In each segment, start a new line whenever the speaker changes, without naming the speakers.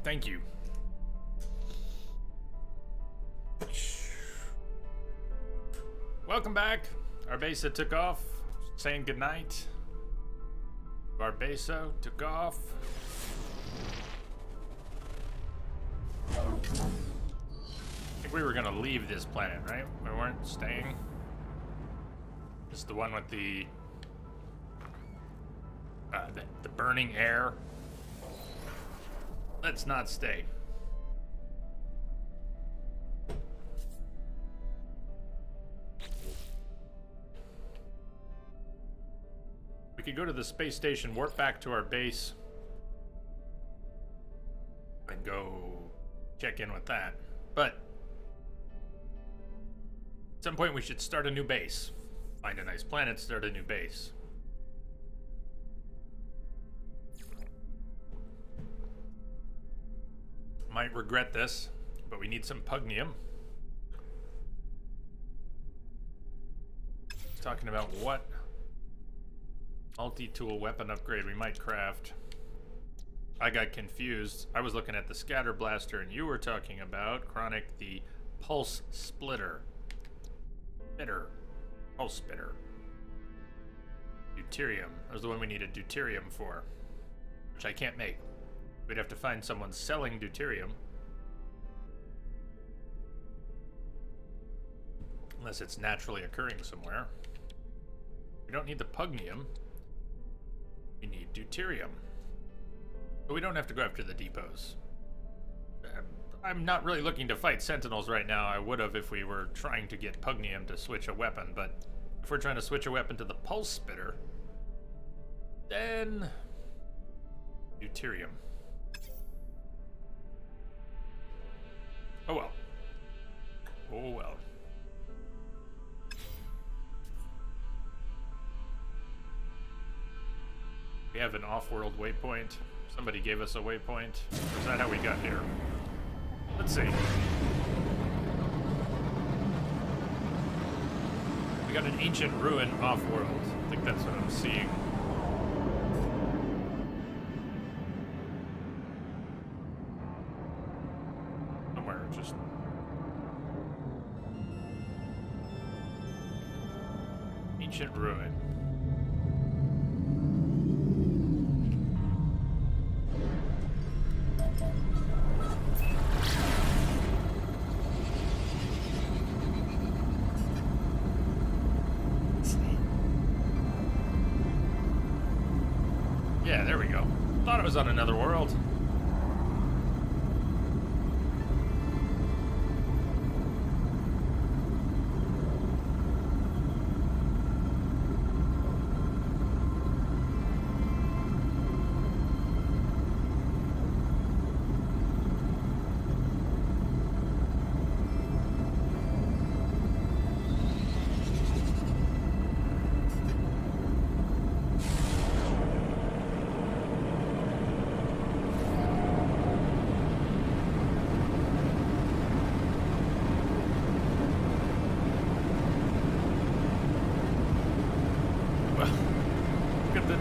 Thank you. Welcome back. Arbesa took off, saying goodnight. Barbeso took off. I think we were gonna leave this planet, right? We weren't staying. This is the one with the burning air. Let's not stay. We could go to the space station, warp back to our base, and go check in with that. But at some point we should start a new base. Find a nice planet, start a new base. Might regret this, but we need some pugnium. Talking about what multi-tool weapon upgrade we might craft. I got confused. I was looking at the scatter blaster and you were talking about Chronic the pulse splitter. Pulse spitter. Deuterium. That was the one we needed deuterium for, which I can't make. We'd have to find someone selling deuterium. Unless it's naturally occurring somewhere. We don't need the pugnium. We need deuterium. But we don't have to go after the depots. I'm not really looking to fight sentinels right now. I would have if we were trying to get pugnium to switch a weapon, but if we're trying to switch a weapon to the pulse spitter, then deuterium. Oh well. Oh well. We have an off-world waypoint. Somebody gave us a waypoint. Or is that how we got here? Let's see. We got an ancient ruin off-world. I think that's what I'm seeing. Somewhere, just... ancient ruin. Yeah, there we go. Thought it was on another world.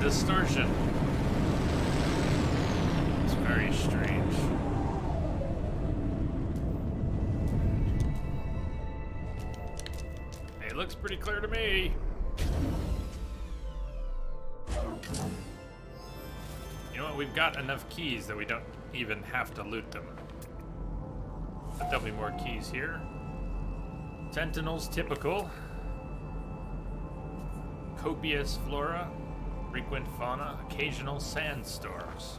Distortion. It's very strange. Hey, it looks pretty clear to me. You know what? We've got enough keys that we don't even have to loot them. But there'll be more keys here. Sentinels, typical. Copious flora. Frequent fauna, occasional sandstorms.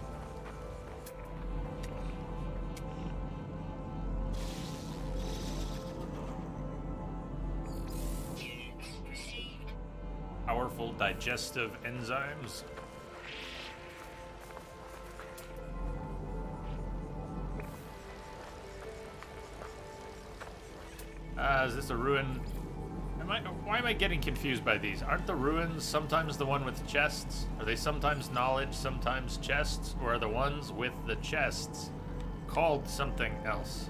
Powerful digestive enzymes. Is this a ruin? Why am I getting confused by these? Aren't the ruins sometimes the one with chests? Are they sometimes knowledge, sometimes chests? Or are the ones with the chests called something else?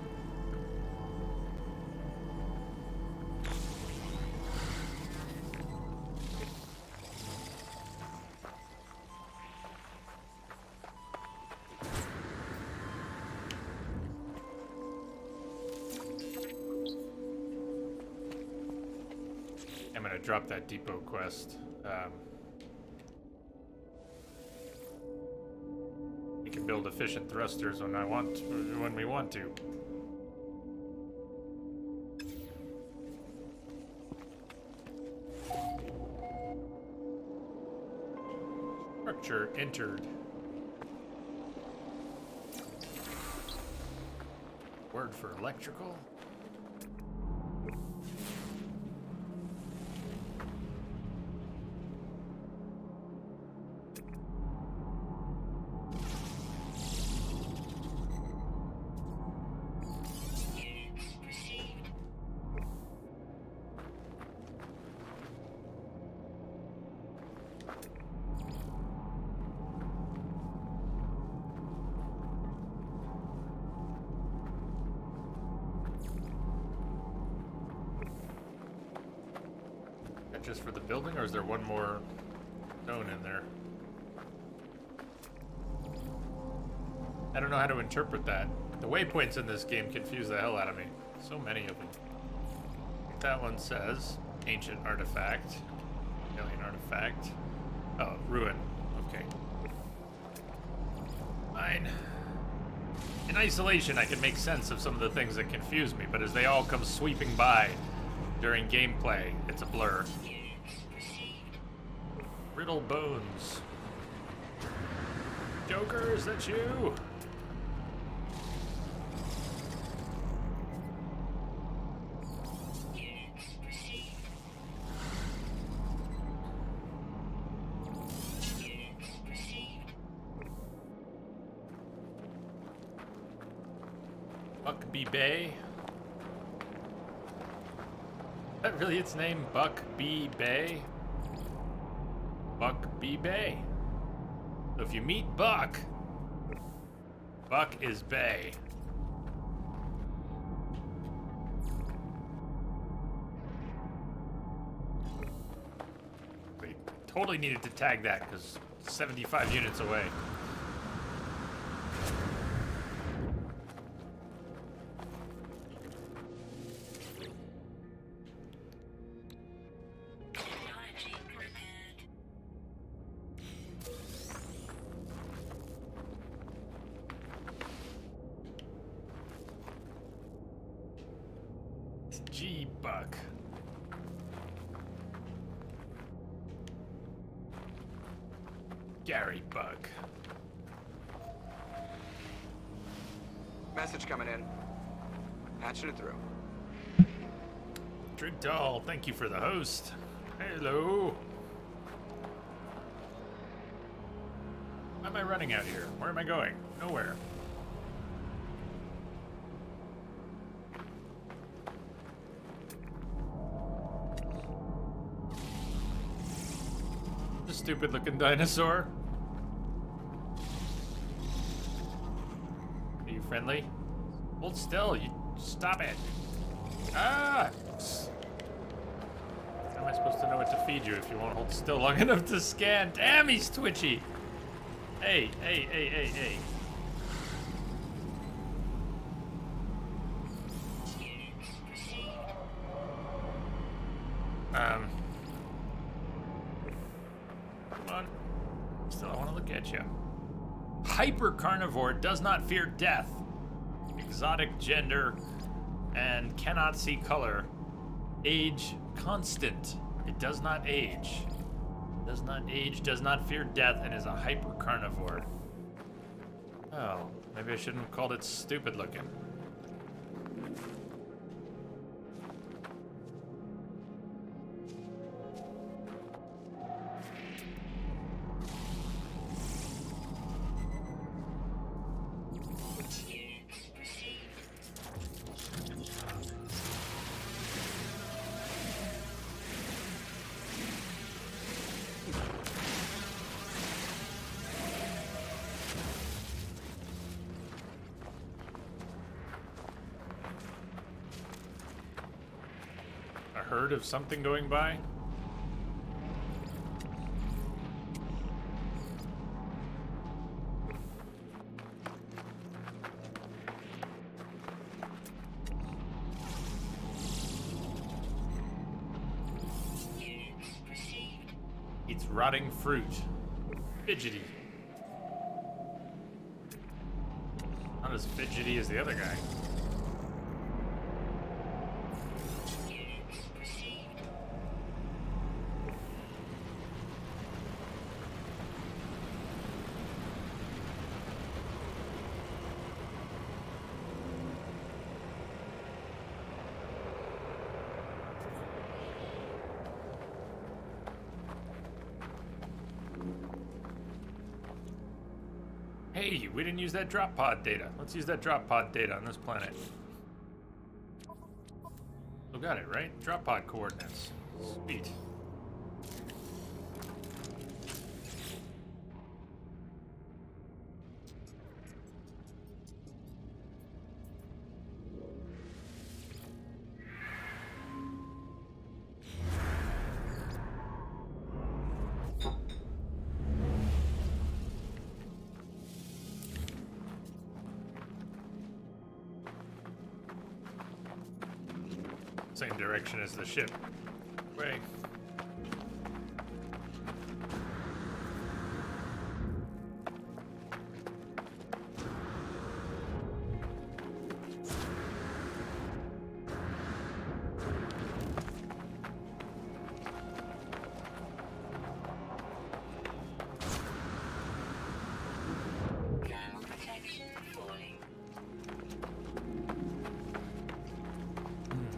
drop that depot quest. We can build efficient thrusters when we want to. Structure entered. Word for electrical. Just for the building, or is there one more zone in there? I don't know how to interpret that. The waypoints in this game confuse the hell out of me. So many of them. That one says ancient artifact, alien artifact. Oh, ruin. Okay. Fine. In isolation, I can make sense of some of the things that confuse me, but as they all come sweeping by during gameplay, it's a blur. Riddle Bones. Joker, is that you? Buckbee Bay. Is that really its name? Buckbee Bay? Buckbee Bay. So if you meet Buck, Buck is Bay. We totally needed to tag that because 75 units away. G-Buck. Gary Buck.
Message coming in. Patching it through.
Trigdahl, thank you for the host. Hello. Why am I running out here? Where am I going? Nowhere. Stupid looking dinosaur. Are you friendly? Hold still, you stop it. Ah! How am I supposed to know what to feed you if you won't hold still long enough to scan? Damn, he's twitchy. Hey, hey, hey, hey, hey. Hyper carnivore does not fear death, exotic gender, and cannot see color. Age constant. It does not age. Does not age, does not fear death, and is a hyper carnivore. Oh, maybe I shouldn't have called it stupid looking. Heard of something going by? rotting fruit. Fidgety. Not as fidgety as the other guy. Hey, we didn't use that drop pod data. Let's use that drop pod data on this planet. Still got it, right? Drop pod coordinates. Sweet. Same direction as the ship. Way.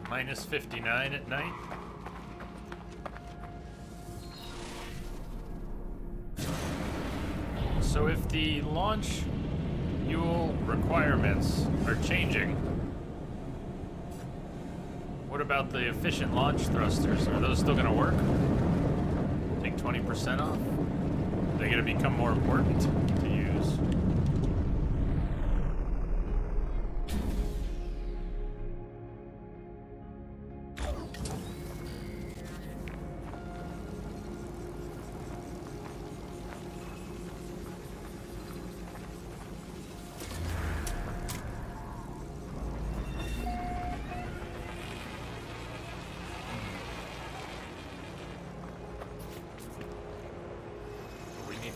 Minus 59 at night. So if the launch fuel requirements are changing, what about the efficient launch thrusters? Are those still going to work? Take 20% off? Are they going to become more important to use?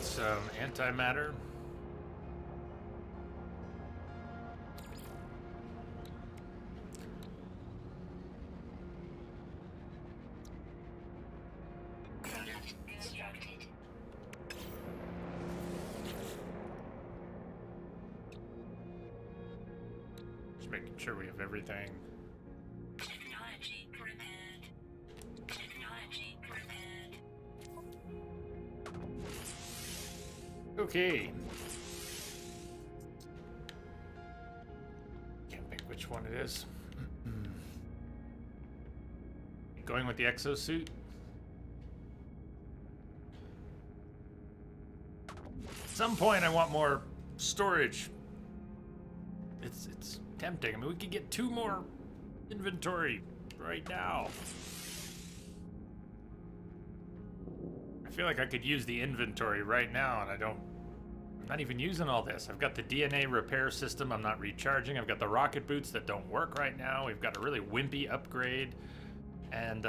Some antimatter. Just making sure we have everything.
Technology prepared. Technology prepared.
Okay. Can't think which one it is. Going with the exosuit? At some point I want more storage. It's tempting. I mean, we could get 2 more inventory right now. I feel like I could use the inventory right now, and I'm not even using all this. I've got the DNA repair system I'm not recharging. I've got the rocket boots that don't work right now. We've got a really wimpy upgrade. And,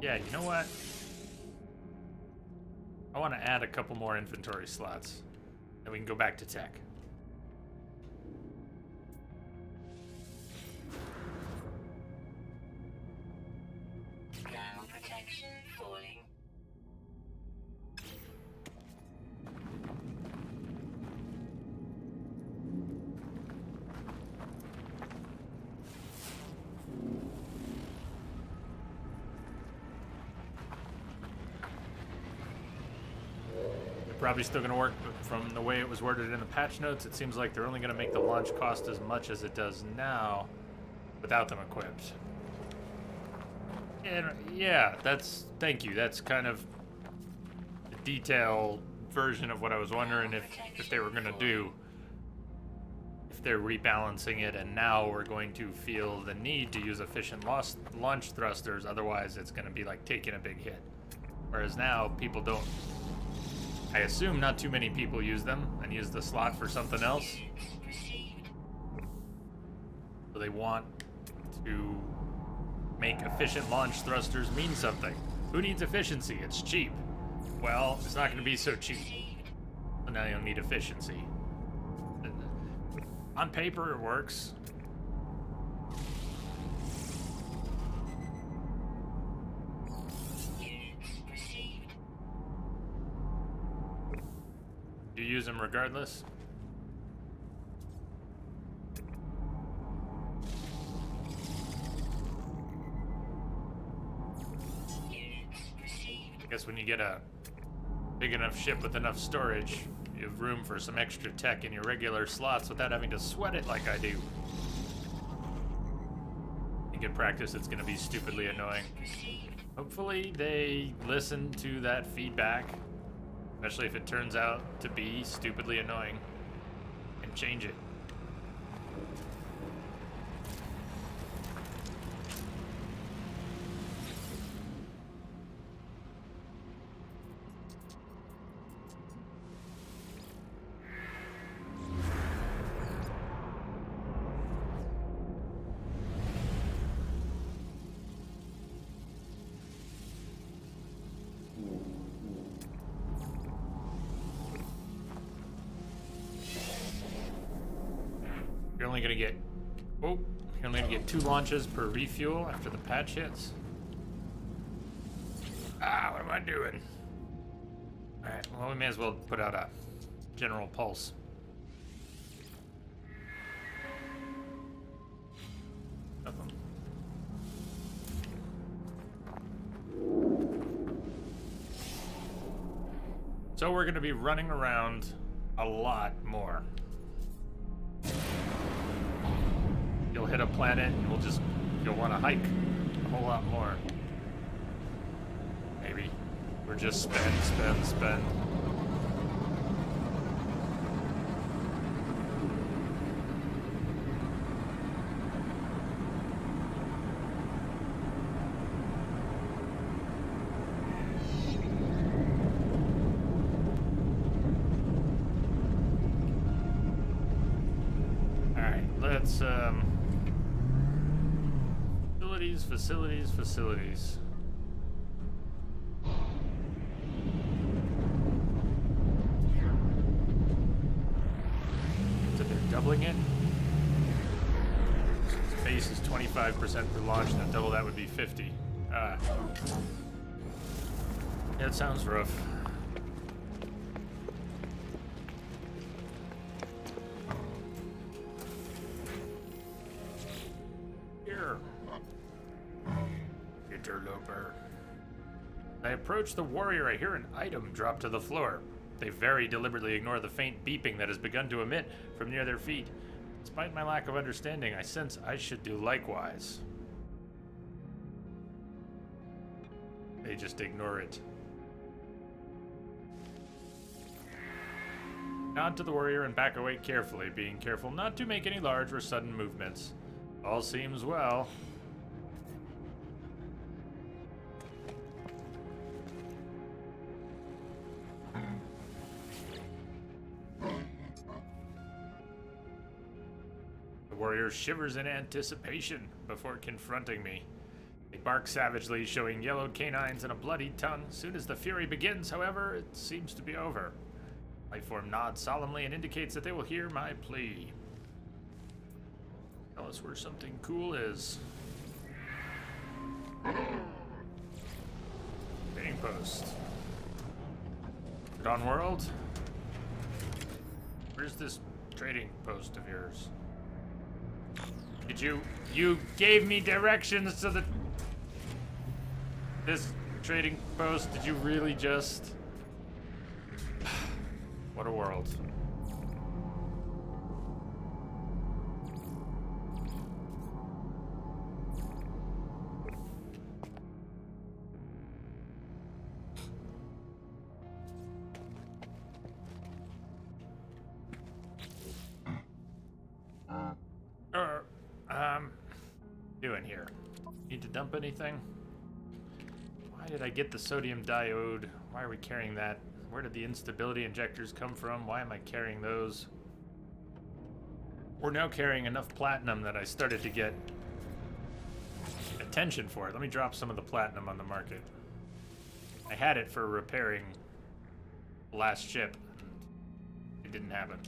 yeah, you know what? I want to add a couple more inventory slots, and we can go back to tech.
Ground protection falling.
Probably still going to work, but from the way it was worded in the patch notes, it seems like they're only going to make the launch cost as much as it does now without them equipped. And yeah, thank you. That's kind of the detailed version of what I was wondering if they were going to do. If they're rebalancing it, and now we're going to feel the need to use efficient launch thrusters, otherwise it's going to be like taking a big hit. Whereas now, people don't. I assume not too many people use them and use the slot for something else. So they want to make efficient launch thrusters mean something. Who needs efficiency? It's cheap. Well, it's not going to be so cheap. So now you'll need efficiency. On paper, it works. You use them regardless? I guess when you get a big enough ship with enough storage, you have room for some extra tech in your regular slots without having to sweat it like I do. You can practice, it's going to be stupidly annoying. Hopefully they listen to that feedback, especially if it turns out to be stupidly annoying, and change it. You're only gonna get, oh, you're only gonna get 2 launches per refuel after the patch hits. Ah, what am I doing? All right, well, we may as well put out a general pulse. Uh-oh. So we're gonna be running around a lot more. You'll hit a planet and you'll want to hike a whole lot more. Maybe. Or just spend. Alright, let's Facilities. So they're doubling it? Space is 25% per launch, now double that would be 50. Yeah, it sounds rough. Interloper. I approach the warrior. I hear an item drop to the floor. They very deliberately ignore the faint beeping that has begun to emit from near their feet. Despite my lack of understanding, I sense I should do likewise. They just ignore it. Nod to the warrior and back away carefully, being careful not to make any large or sudden movements. All seems well. The warrior shivers in anticipation before confronting me. They bark savagely, showing yellowed canines and a bloody tongue. Soon as the fury begins, however, it seems to be over. Lifeform nods solemnly and indicates that they will hear my plea. Tell us where something cool is. Trading post. Dawn World? Where's this trading post of yours? Did you gave me directions to this trading post? Did you really just? What a world. Doing here? Need to dump anything? Why did I get the sodium diode? Why are we carrying that? Where did the instability injectors come from? Why am I carrying those? We're now carrying enough platinum that I started to get attention for it. Let me drop some of the platinum on the market. I had it for repairing the last ship, and it didn't happen.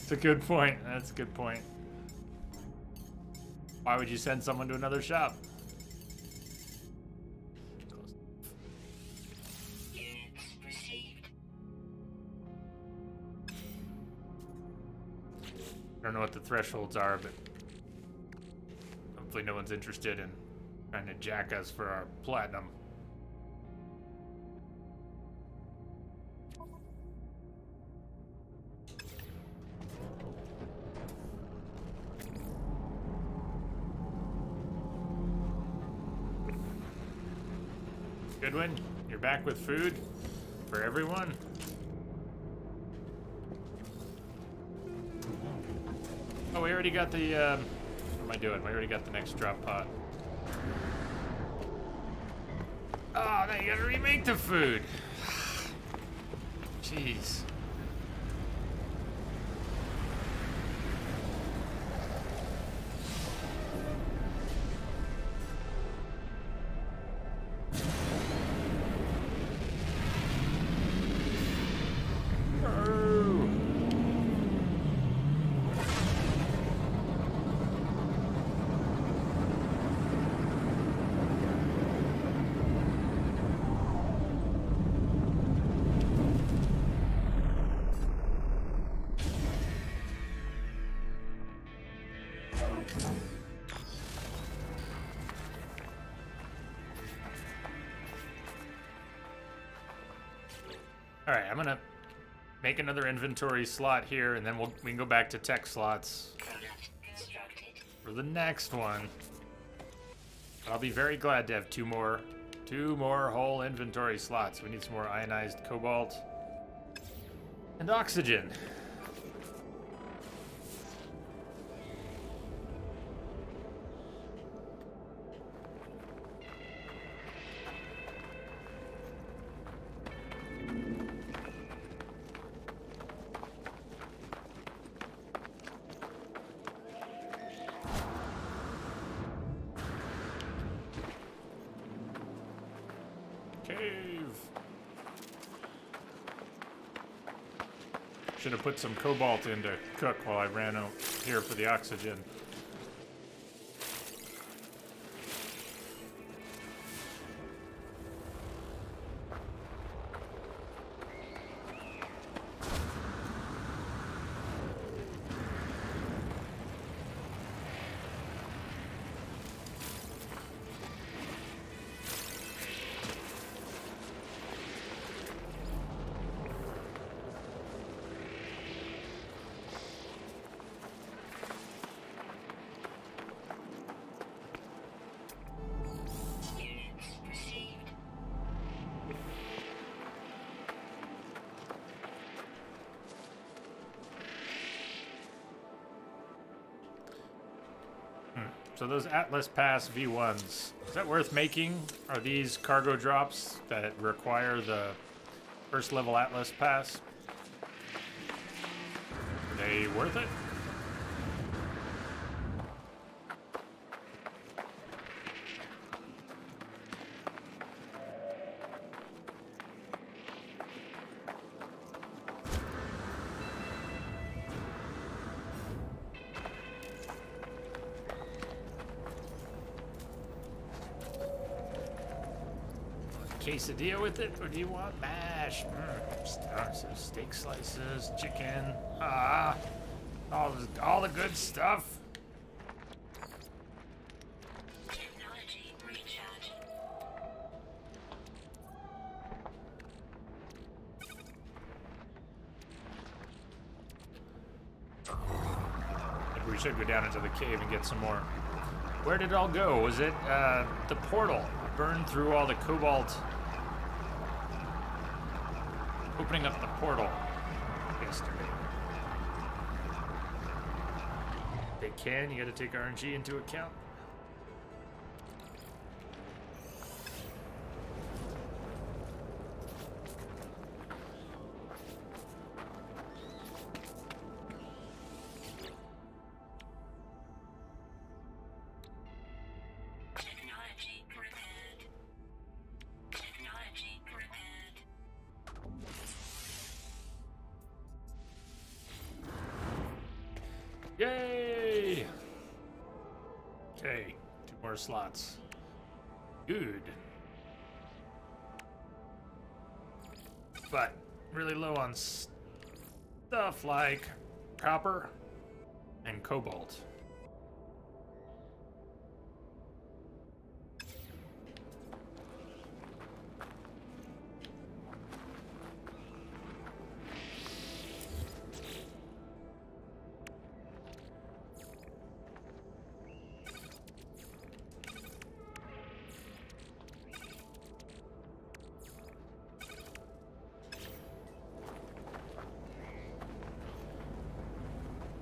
It's a good point. That's a good point. Why would you send someone to another shop?
Units received.
I don't know what the thresholds are, but hopefully no one's interested in trying to jack us for our platinum. Goodwin, you're back with food for everyone? Oh, we already got the, what am I doing? We already got the next drop pod. Oh, now you gotta remake the food. Jeez. All right, I'm gonna make another inventory slot here, and then we can go back to tech slots
Product constructed.
for the next one. I'll be very glad to have two more whole inventory slots. We need some more ionized cobalt and oxygen. Cave. Should have put some cobalt in to cook while I ran out here for the oxygen.
Units received.
So those Atlas Pass V1s, is that worth making? Are these cargo drops that require the first level Atlas Pass? Are they worth it? Quesadilla with it, or do you want mash? Steak slices, chicken, all the good stuff.
Technology recharge.
Maybe we should go down into the cave and get some more. Where did it all go? Was it the portal? Burned through all the cobalt. Opening up the portal yesterday. They can, you gotta take RNG into account. Yay! Okay, 2 more slots. Good. But really low on stuff like copper and cobalt.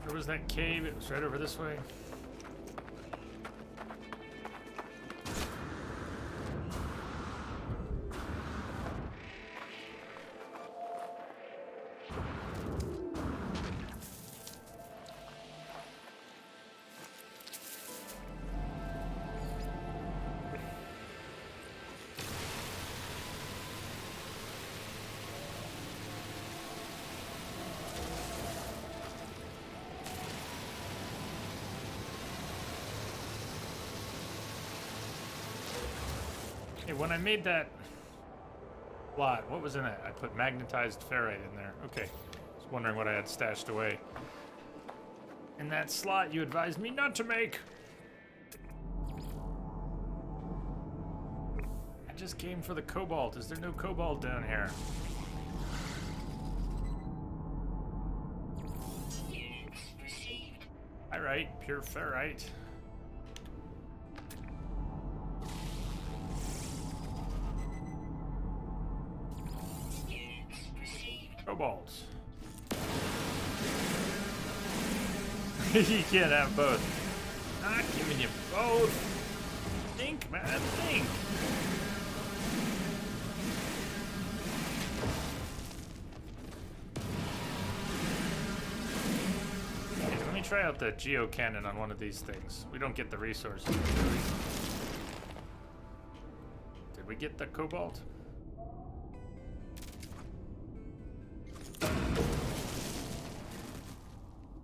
Where was that cave? It was right over this way. Hey, when I made that plot, what was in it? I put magnetized ferrite in there. Okay. I was wondering what I had stashed away. In that slot you advised me not to make. I just came for the cobalt. Is there no cobalt down here?
Units received.
Alright, pure ferrite.
Units received.
Cobalt. You can't have both. Not giving you both. Think, man, think. Okay, let me try out the geocannon on one of these things. We don't get the resources. Did we get the cobalt?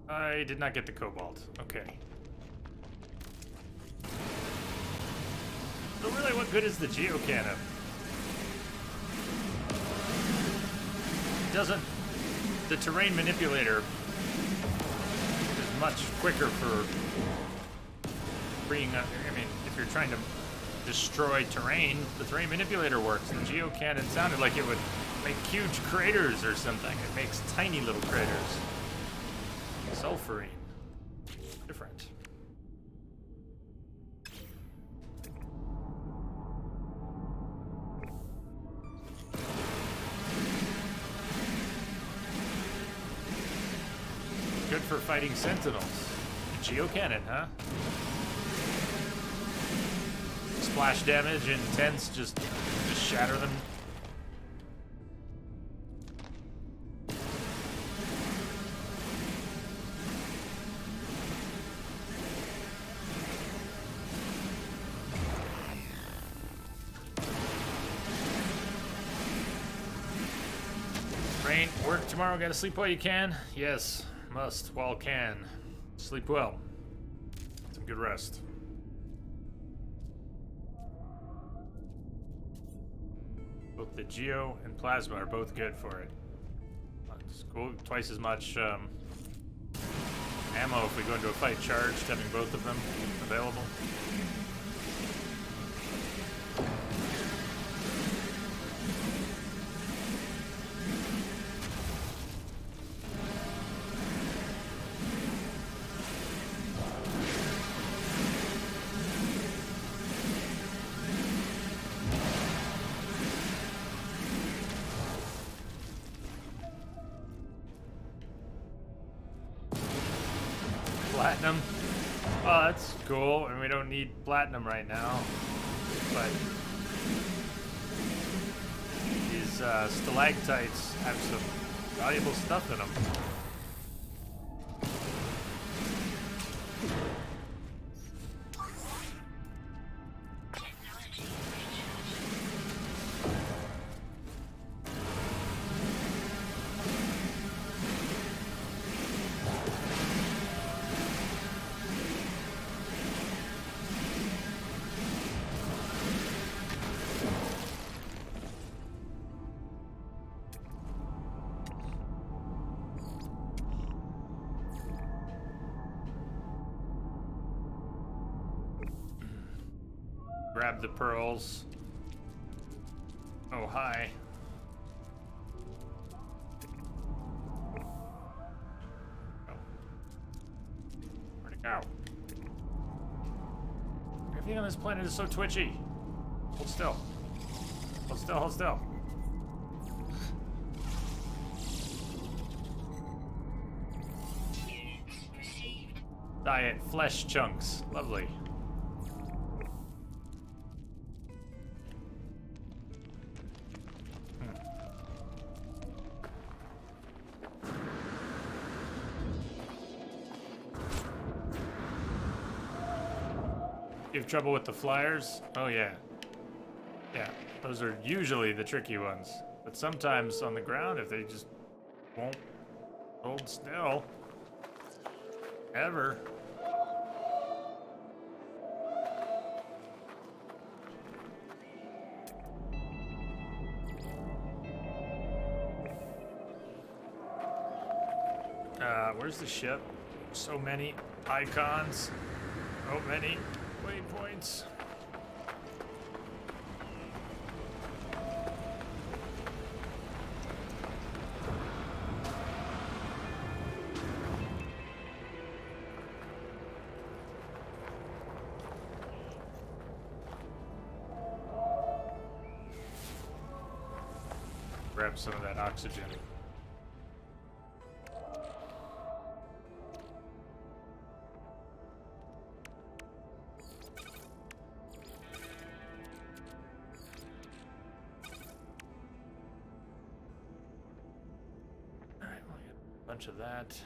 I did not get the cobalt. Okay. So really, what good is the geocannon? Doesn't... The terrain manipulator is much quicker for freeing up... I mean, if you're trying to destroy terrain, the terrain manipulator works. The geocannon sounded like it would make huge craters or something. It makes tiny little craters. Sulfurine. Different. Good for fighting sentinels. Geocannon, huh? Splash damage and tents just shatter them. Rain, work tomorrow, gotta sleep while you can? Yes, must while can. Sleep well. Some good rest. Both the Geo and Plasma are both good for it. It's cool, twice as much ammo if we go into a fight charged, having both of them available. Platinum. Oh, that's cool. And we don't need platinum right now. But these stalactites have some valuable stuff in them.
Technology recharge.
Grab the pearls. Oh, hi. Oh. Where'd it go? Everything on this planet is so twitchy. Hold still. Hold still, hold still. Diet flesh chunks. Lovely. You have trouble with the flyers? Oh yeah. Yeah, those are usually the tricky ones. But sometimes on the ground, if they just won't hold still, ever. Where's the ship? So many icons. So many waypoints. Grab some of that oxygen. Bunch of that.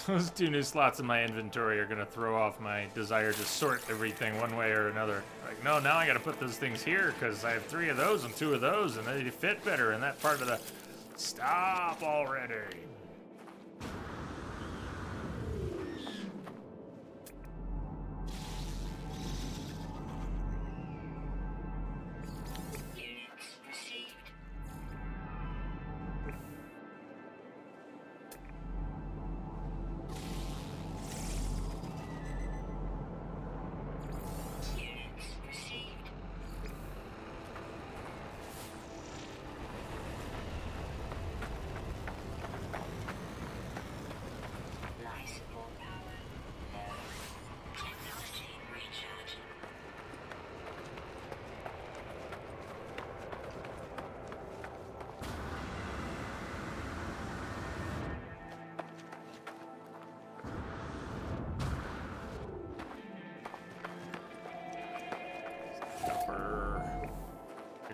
Those 2 new slots in my inventory are gonna throw off my desire to sort everything one way or another. Like, no, now I gotta put those things here because I have 3 of those and 2 of those, and they fit better in that part of the... Stop already!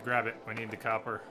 Grab it. We need the copper.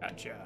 Gotcha.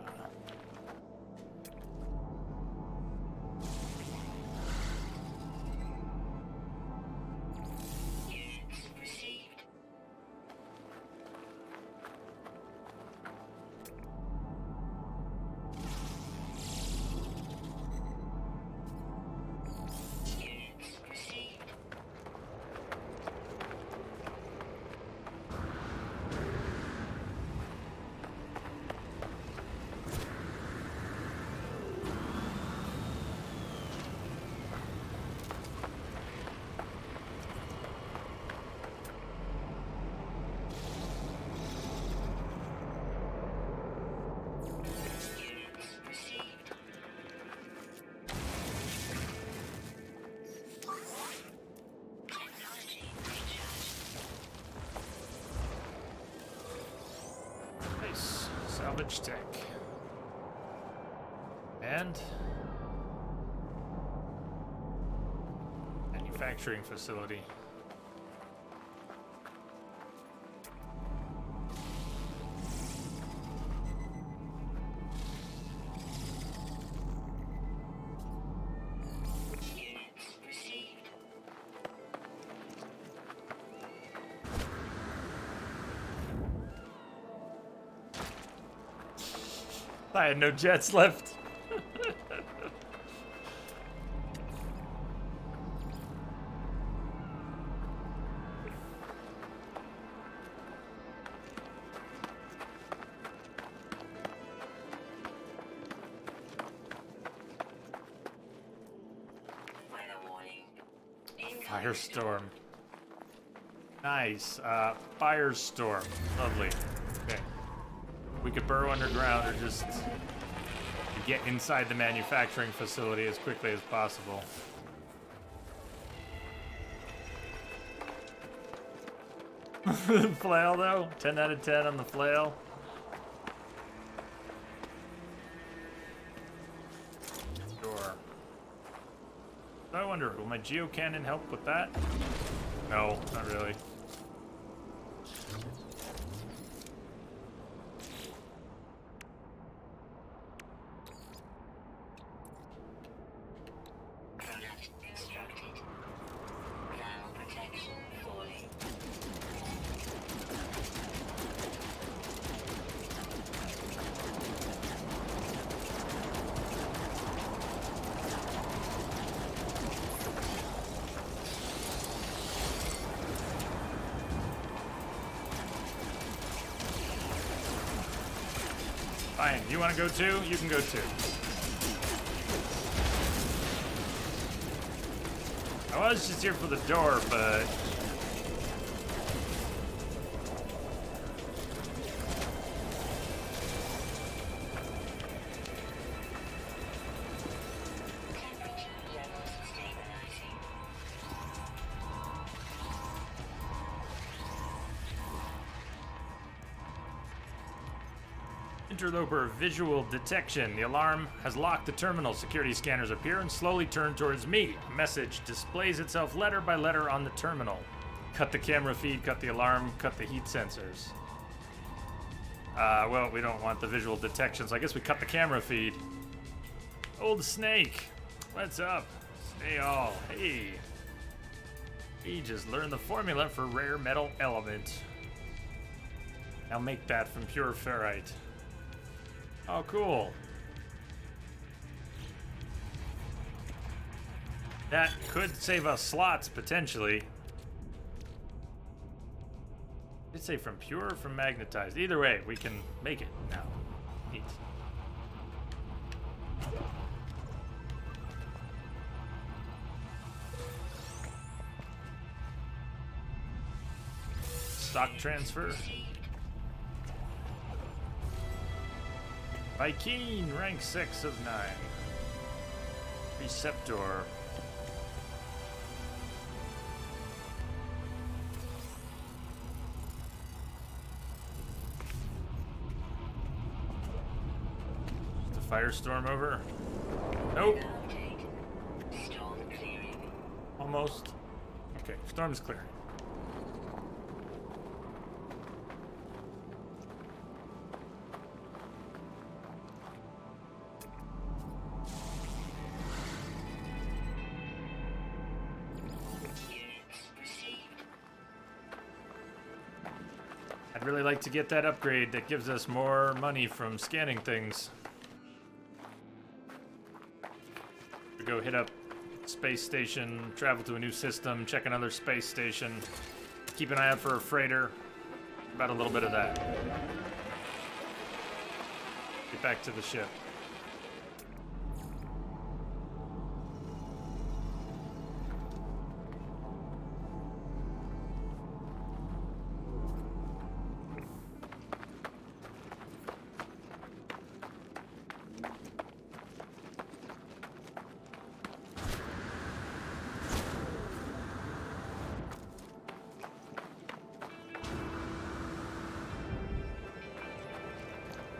Salvage tech. And manufacturing facility.
Units received.
I had no jets left.
Weather warning.
Firestorm. Nice. Firestorm. Lovely. Okay. We could burrow underground or just get inside the manufacturing facility as quickly as possible. Flail though? 10 out of 10 on the flail. Sure. I wonder, will my geocannon help with that? No, not really.
Product constructed. Thermal protection falling.
Fine, you want to go too? You can go too. I was just here for the door, but
Temperature levels stabilizing.
interloper visual detection. The alarm has locked the terminal. Security scanners appear and slowly turn towards me. A message displays itself letter by letter on the terminal. Cut the camera feed, cut the alarm, cut the heat sensors. Well, we don't want the visual detection, so I guess we cut the camera feed. Old Snake, what's up? Stay all. Hey. He just learned the formula for rare metal element. I'll make that from pure ferrite. Oh, cool. That could save us slots, potentially. Did it say from pure or from magnetized? Either way, we can make it now. Neat. Stock transfer. Viking, rank 6 of 9. Receptor. Is the firestorm over? Nope.
Update. Storm clearing.
Almost. Okay, storm's clearing.
Units received.
I'd really like to get that upgrade that gives us more money from scanning things. We go hit up space station, travel to a new system, check another space station, keep an eye out for a freighter. About a little bit of that. Get back to the ship.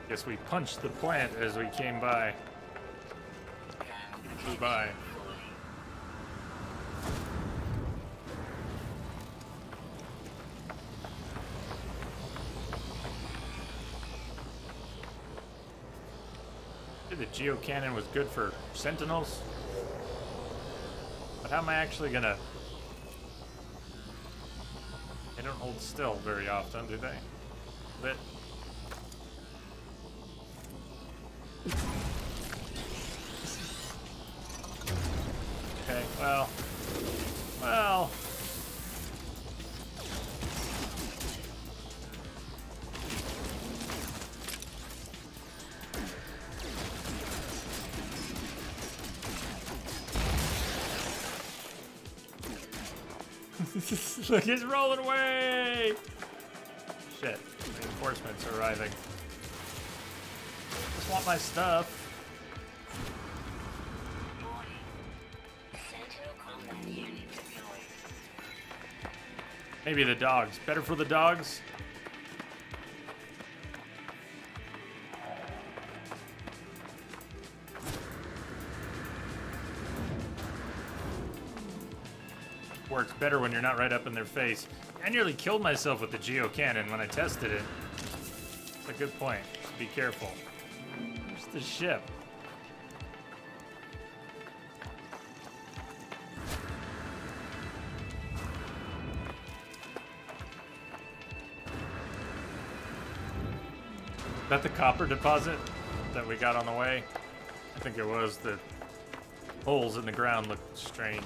Guess we punched the plant as we came by. Flew by. The geocannon was good for sentinels, but how am I actually gonna... They don't hold still very often, do they? But okay, well. Look, he's rolling away! Shit, reinforcements are arriving. Just want my stuff.
Sentinel combat unit deployed.
Maybe the dogs. Better for the dogs? Works better when you're not right up in their face. I nearly killed myself with the geocannon when I tested it. That's a good point. Just be careful. Where's the ship? Is that the copper deposit that we got on the way? I think it was. The holes in the ground look strange.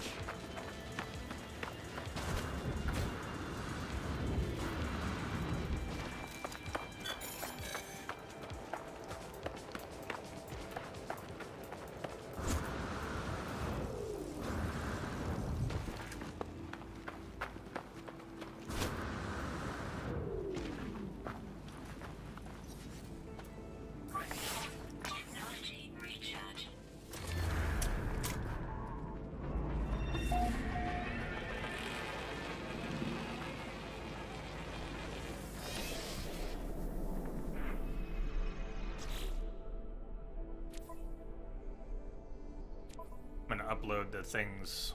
Technology recharge.
I'm gonna upload the things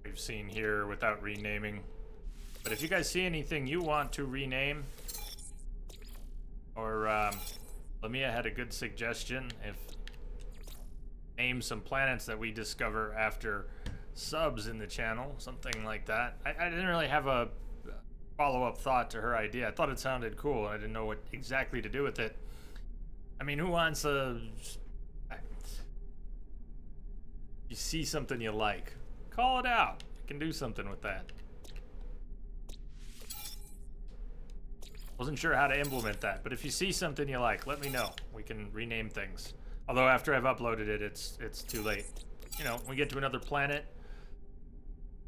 we've seen here without renaming. But if you guys see anything you want to rename, or Lamia had a good suggestion, if name some planets that we discover after subs in the channel, something like that. I didn't really have a follow-up thought to her idea. I thought it sounded cool, and I didn't know what exactly to do with it. I mean, who wants a... You see something you like, call it out. You can do something with that. Wasn't sure how to implement that, but if you see something you like, let me know. We can rename things. Although after I've uploaded it, it's too late. You know, we get to another planet,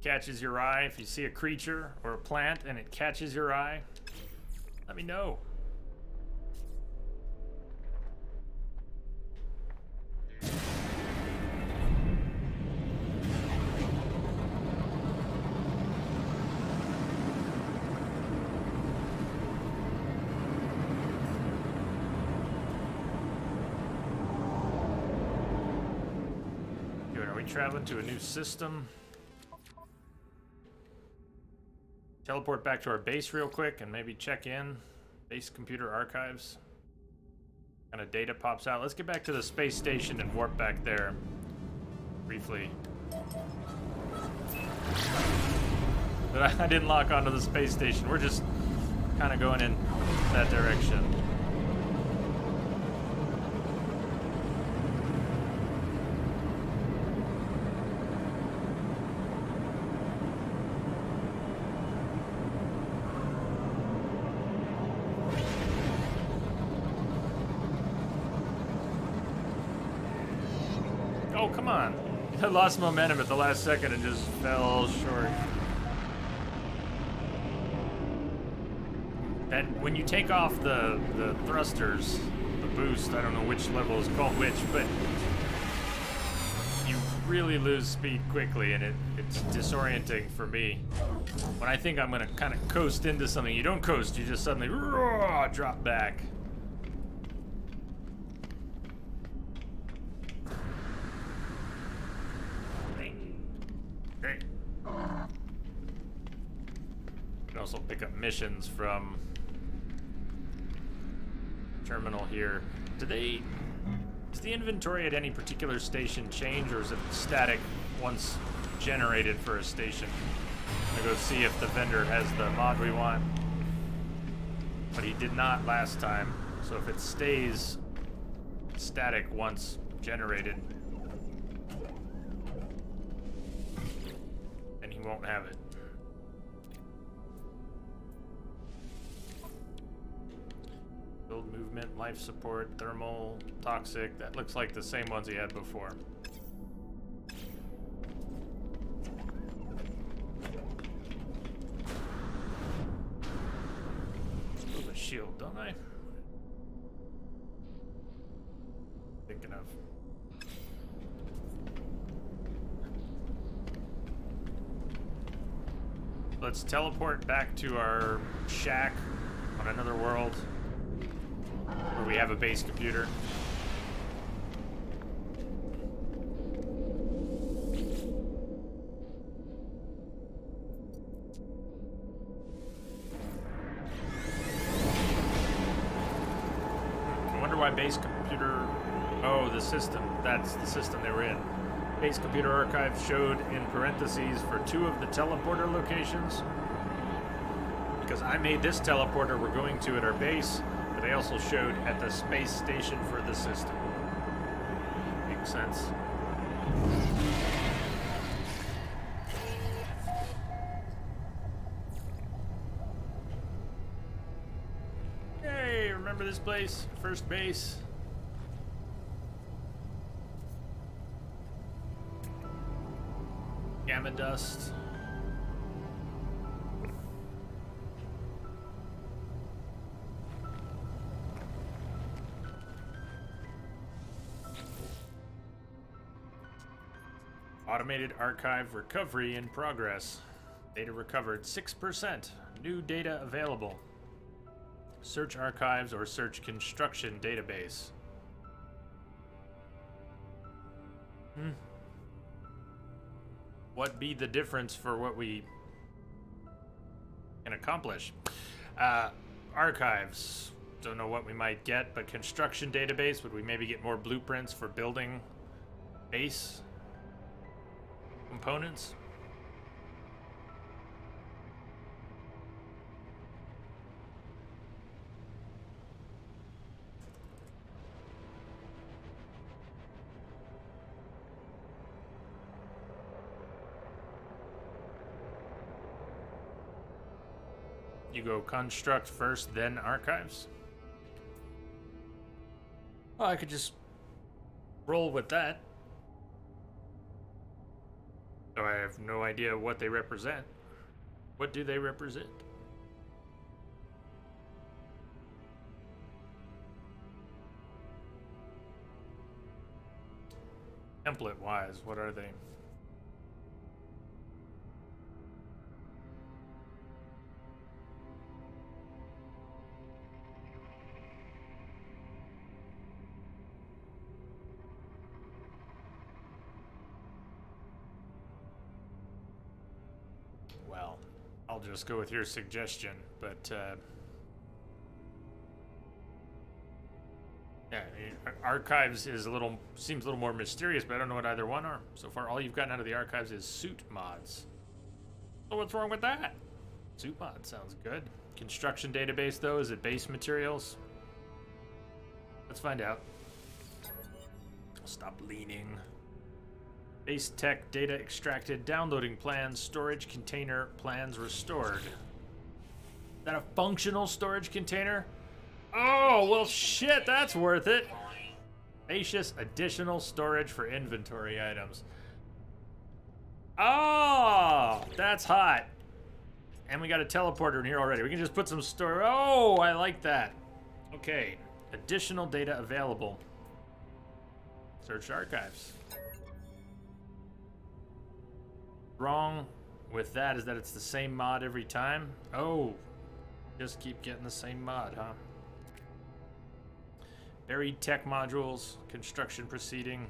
catches your eye. If you see a creature or a plant and it catches your eye, let me know. Traveling to a new system. Teleport back to our base real quick and maybe check in. Base computer archives. Kind of data pops out. Let's get back to the space station and warp back there briefly. But I didn't lock onto the space station. We're just kind of going in that direction. Oh, come on. I lost momentum at the last second and just fell short. And when you take off the thrusters, the boost, I don't know which level is called which, but you really lose speed quickly, and it's disorienting for me. When I think I'm gonna kind of coast into something, you don't coast, you just suddenly drop back. also pick up missions from terminal here. Does the inventory at any particular station change, or is it static once generated for a station? I'm gonna go see if the vendor has the mod we want. But he did not last time, so if it stays static once generated, then he won't have it. Build movement, life support, thermal, toxic. That looks like the same ones he had before. Build a shield, don't I? Thinking of. Let's teleport back to our shack on another world where we have a base computer. I wonder why base computer... Oh, the system. That's the system they were in. Base Computer Archive showed in parentheses for 2 of the teleporter locations. Because I made this teleporter we're going to at our base, but they also showed at the space station for the system. Makes sense. Hey, remember this place? First base. Gamma dust. Automated archive recovery in progress. Data recovered 6%. New data available. Search archives or search construction database. What be the difference for what we can accomplish? Archives. Don't know what we might get, but construction database, would we maybe get more blueprints for building base components? You go construct first, then archives? Well, I could just roll with that. So I have no idea what they represent. What do they represent? Template-wise, what are they? Well, I'll just go with your suggestion, but yeah, archives is seems a little more mysterious, but I don't know what either one are. So far, all you've gotten out of the archives is suit mods. So what's wrong with that? Suit mod sounds good. Construction database, though, is it base materials? Let's find out. Stop leaning. Base tech data extracted, downloading plans, storage container plans restored. Is that a functional storage container? Oh, well shit, that's worth it. Spacious additional storage for inventory items. Oh, that's hot. And we got a teleporter in here already. We can just put some storage. Oh, I like that. Okay, additional data available. Search archives. Wrong with that is that it's the same mod every time. Oh, just keep getting the same mod, huh? Buried tech modules, construction proceeding.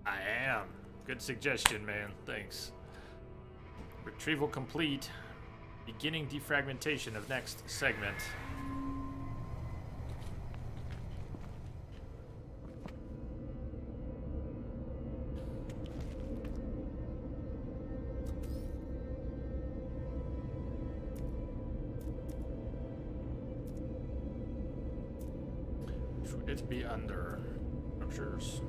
I am. Good suggestion, man. Thanks. Retrieval complete. Beginning defragmentation of next segment. Should it be under structures?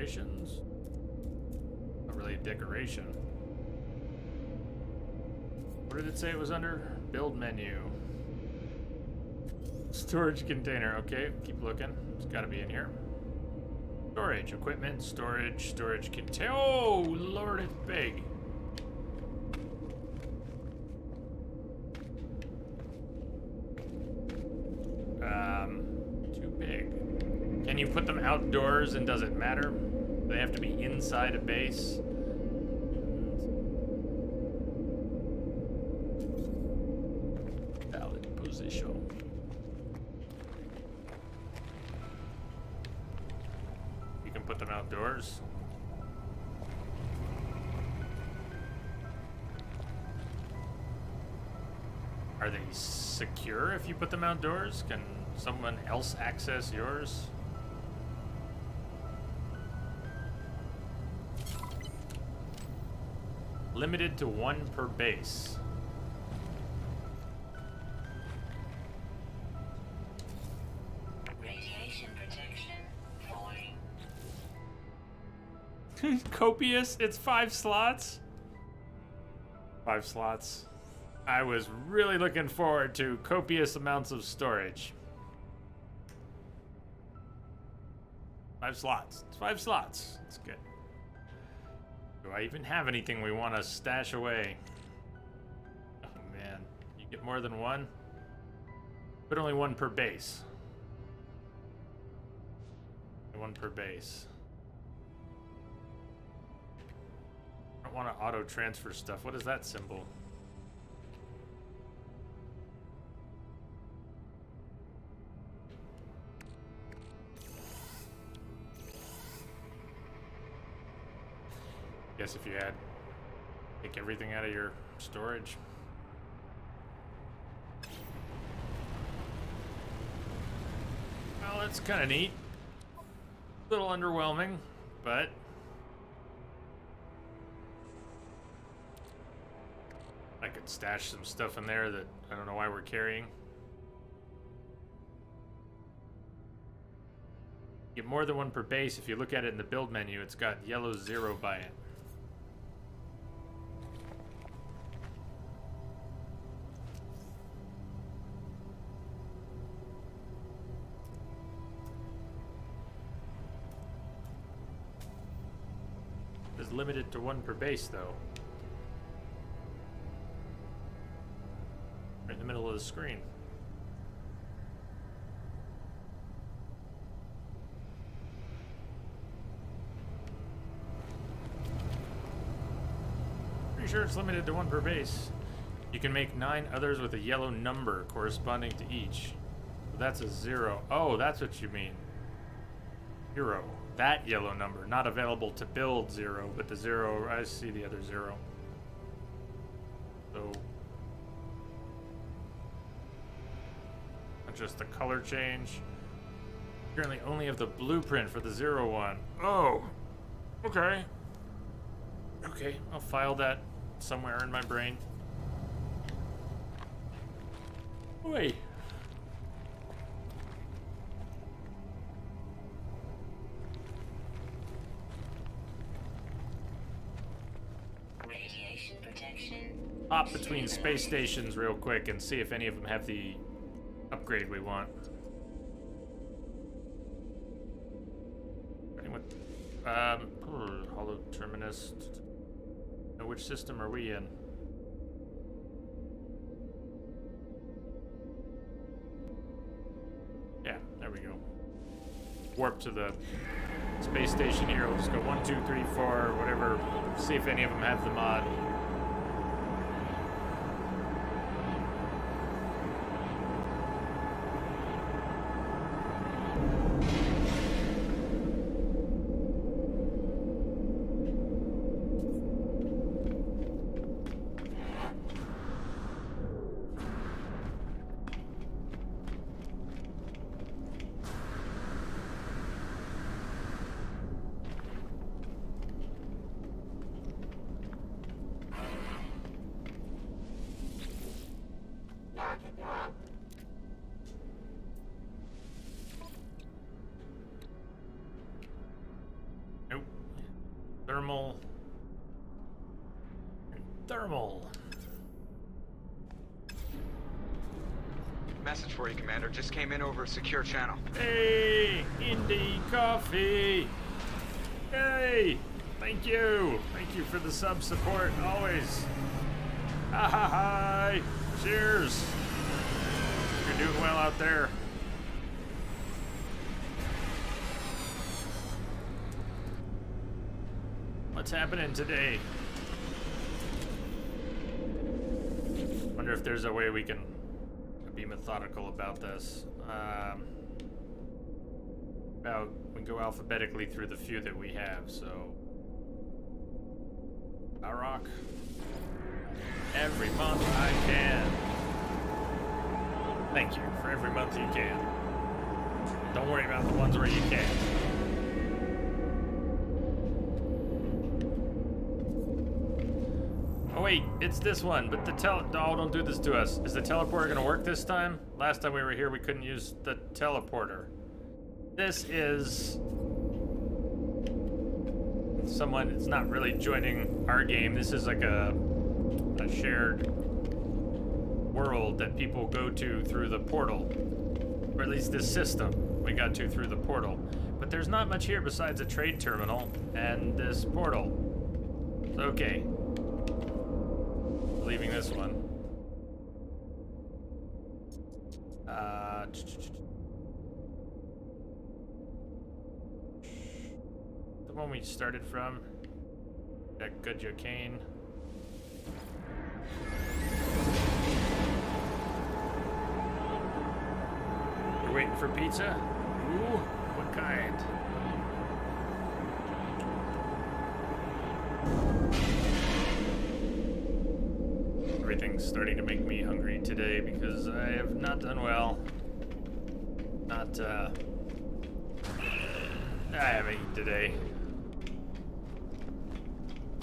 Decorations? Not really a decoration. What did it say it was under? Build menu. Storage container. Okay, keep looking. It's got to be in here. Storage, equipment, storage container. Oh, Lord, it's big. Too big. Can you put them outdoors and does it matter? Do they have to be inside a base? Valid position. You can put them outdoors. Are they secure if you put them outdoors? Can someone else access yours? Limited to 1 per base.
Radiation protection falling.
Copious? It's 5 slots? 5 slots. I was really looking forward to copious amounts of storage. 5 slots. It's 5 slots. That's good. Do I even have anything we want to stash away? Oh man, you get more than 1? But only 1 per base. 1 per base. I don't want to auto transfer stuff. What is that symbol? Guess if you had take everything out of your storage. Well, that's kind of neat. A little underwhelming, but I could stash some stuff in there that I don't know why we're carrying. Get more than 1 per base. If you look at it in the build menu, it's got yellow 0 by it. It's limited to 1 per base, though. Right in the middle of the screen. Pretty sure it's limited to 1 per base. You can make 9 others with a yellow number corresponding to each. So that's a 0. Oh, that's what you mean. 0. That yellow number, not available to build 0, but the 0, I see the other 0. So, not just the color change. Currently only have the blueprint for the 01. Oh, okay. Okay, I'll file that somewhere in my brain. Wait.
Radiation protection.
Hop between space stations real quick and see if any of them have the upgrade we want. Starting with Hollow Terminus. Now, which system are we in? Yeah, there we go. Warp to the space station here. We'll just go 1, 2, 3, 4, whatever. See if any of them have the mod. Thermal. And thermal.
Message for you, Commander. Just came in over a secure channel.
Hey, Indie Coffee. Hey, thank you. Thank you for the sub support, always. Ha ha ha. Cheers. You're doing well out there. What's happening today? Wonder if there's a way we can be methodical about this. We go alphabetically through the few that we have, so. Rock. Every month I can. Thank you for every month you can. Don't worry about the ones where you can't. Oh wait, it's this one, but the oh, don't do this to us. Is the teleporter gonna work this time? Last time we were here, we couldn't use the teleporter. This is someone, it's not really joining our game. This is like a shared world that people go to through the portal. Or at least this system we got to through the portal. But there's not much here besides a trade terminal and this portal. Okay. Leaving this one. The one we started from. That good Jocane. You're waiting for pizza? Ooh, what kind? Everything's starting to make me hungry today because I have not done well. I haven't eaten today.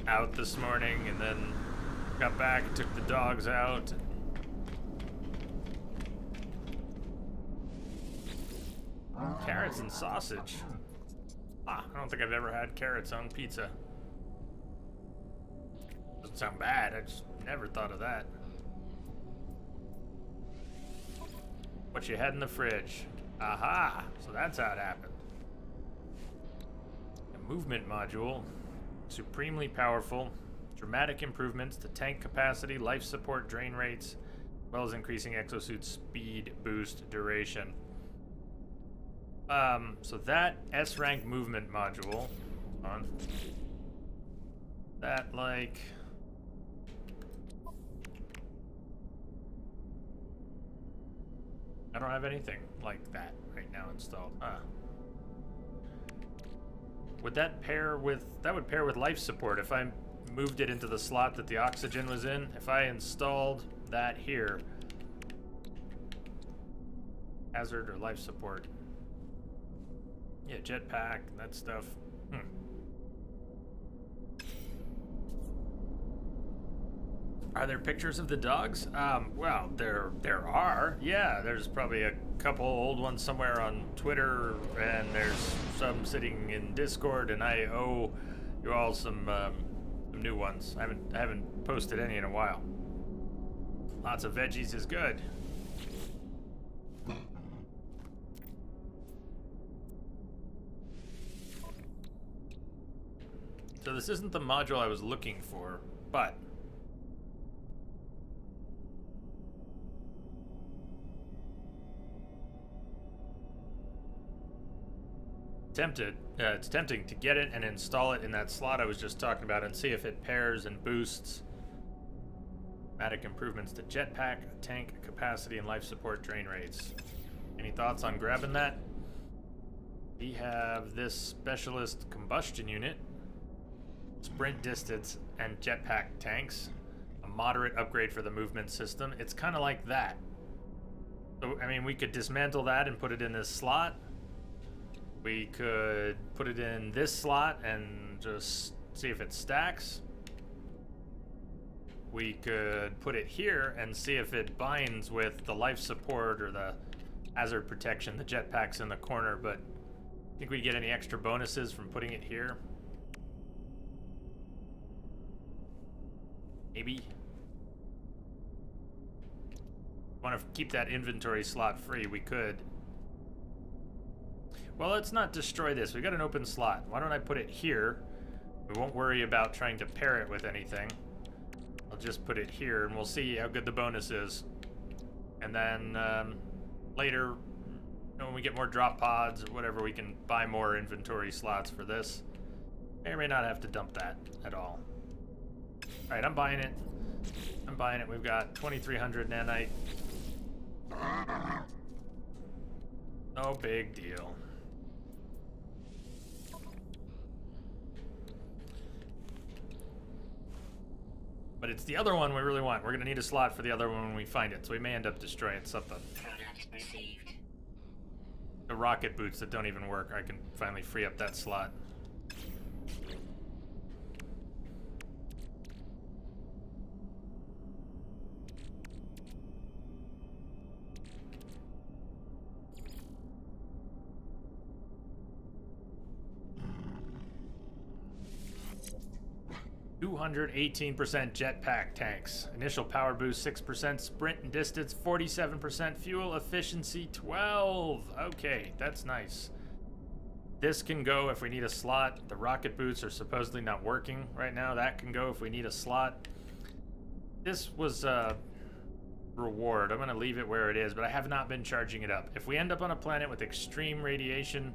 Out this morning and then got back and took the dogs out. Carrots and sausage. I don't think I've ever had carrots on pizza. Doesn't sound bad, I just never thought of that. What you had in the fridge. Aha! So that's how it happened. A movement module. Supremely powerful. Dramatic improvements to tank capacity, life support, drain rates, as well as increasing exosuit speed, boost, duration. So that S-rank movement module. On. That, like... I don't have anything like that right now installed. Would that pair with... That would pair with life support if I moved it into the slot that the oxygen was in. If I installed that here. Hazard or life support. Yeah, jetpack, that stuff. Are there pictures of the dogs? Well, there are. Yeah, there's probably a couple old ones somewhere on Twitter, and there's some sitting in Discord, and I owe you all some new ones. I haven't posted any in a while. Lots of veggies is good. So this isn't the module I was looking for, but it's tempting to get it and install it in that slot I was just talking about and see if it pairs and boosts. Dramatic improvements to jetpack, tank capacity, and life support drain rates. Any thoughts on grabbing that? We have this specialist combustion unit, sprint distance, and jetpack tanks. A moderate upgrade for the movement system. It's kind of like that. So, I mean, we could dismantle that and put it in this slot. We could put it in this slot and just see if it stacks. We could put it here and see if it binds with the life support or the hazard protection. The jetpack's in the corner, but I think we get any extra bonuses from putting it here. Maybe. Want to keep that inventory slot free, we could. Well, let's not destroy this. We got an open slot. Why don't I put it here? We won't worry about trying to pair it with anything. I'll just put it here, and we'll see how good the bonus is. And then later, when we get more drop pods or whatever, we can buy more inventory slots for this. May or may not have to dump that at all. All right, I'm buying it. I'm buying it. We've got 2,300 nanite. No big deal. But it's the other one we really want. We're going to need a slot for the other one when we find it, so we may end up destroying something.
Product received.
The rocket boots that don't even work, I can finally free up that slot. $218% jetpack tanks. Initial power boost 6%, sprint and distance 47%, fuel efficiency 12. Okay, that's nice. This can go if we need a slot. The rocket boots are supposedly not working right now. That can go if we need a slot. This was a reward. I'm going to leave it where it is, but I have not been charging it up. If we end up on a planet with extreme radiation,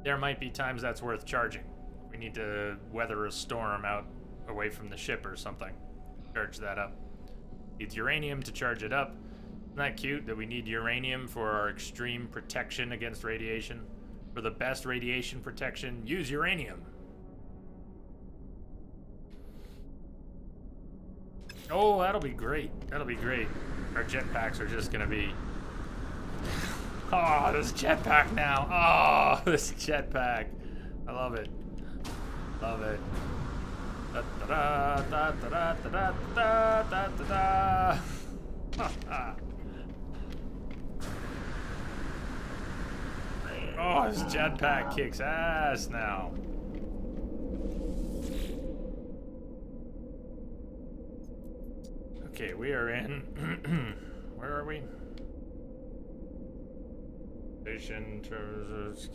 there might be times that's worth charging. We need to weather a storm out away from the ship or something. Charge that up. Needs uranium to charge it up. Isn't that cute that we need uranium for our extreme protection against radiation? For the best radiation protection, use uranium. Oh, that'll be great. That'll be great. Our jetpacks are just gonna be... Oh, this jetpack now. Oh, this jetpack. I love it. Love it. Da da da da da da da da da. Oh, this jetpack kicks ass now. Okay, we are in. Where are we? Station.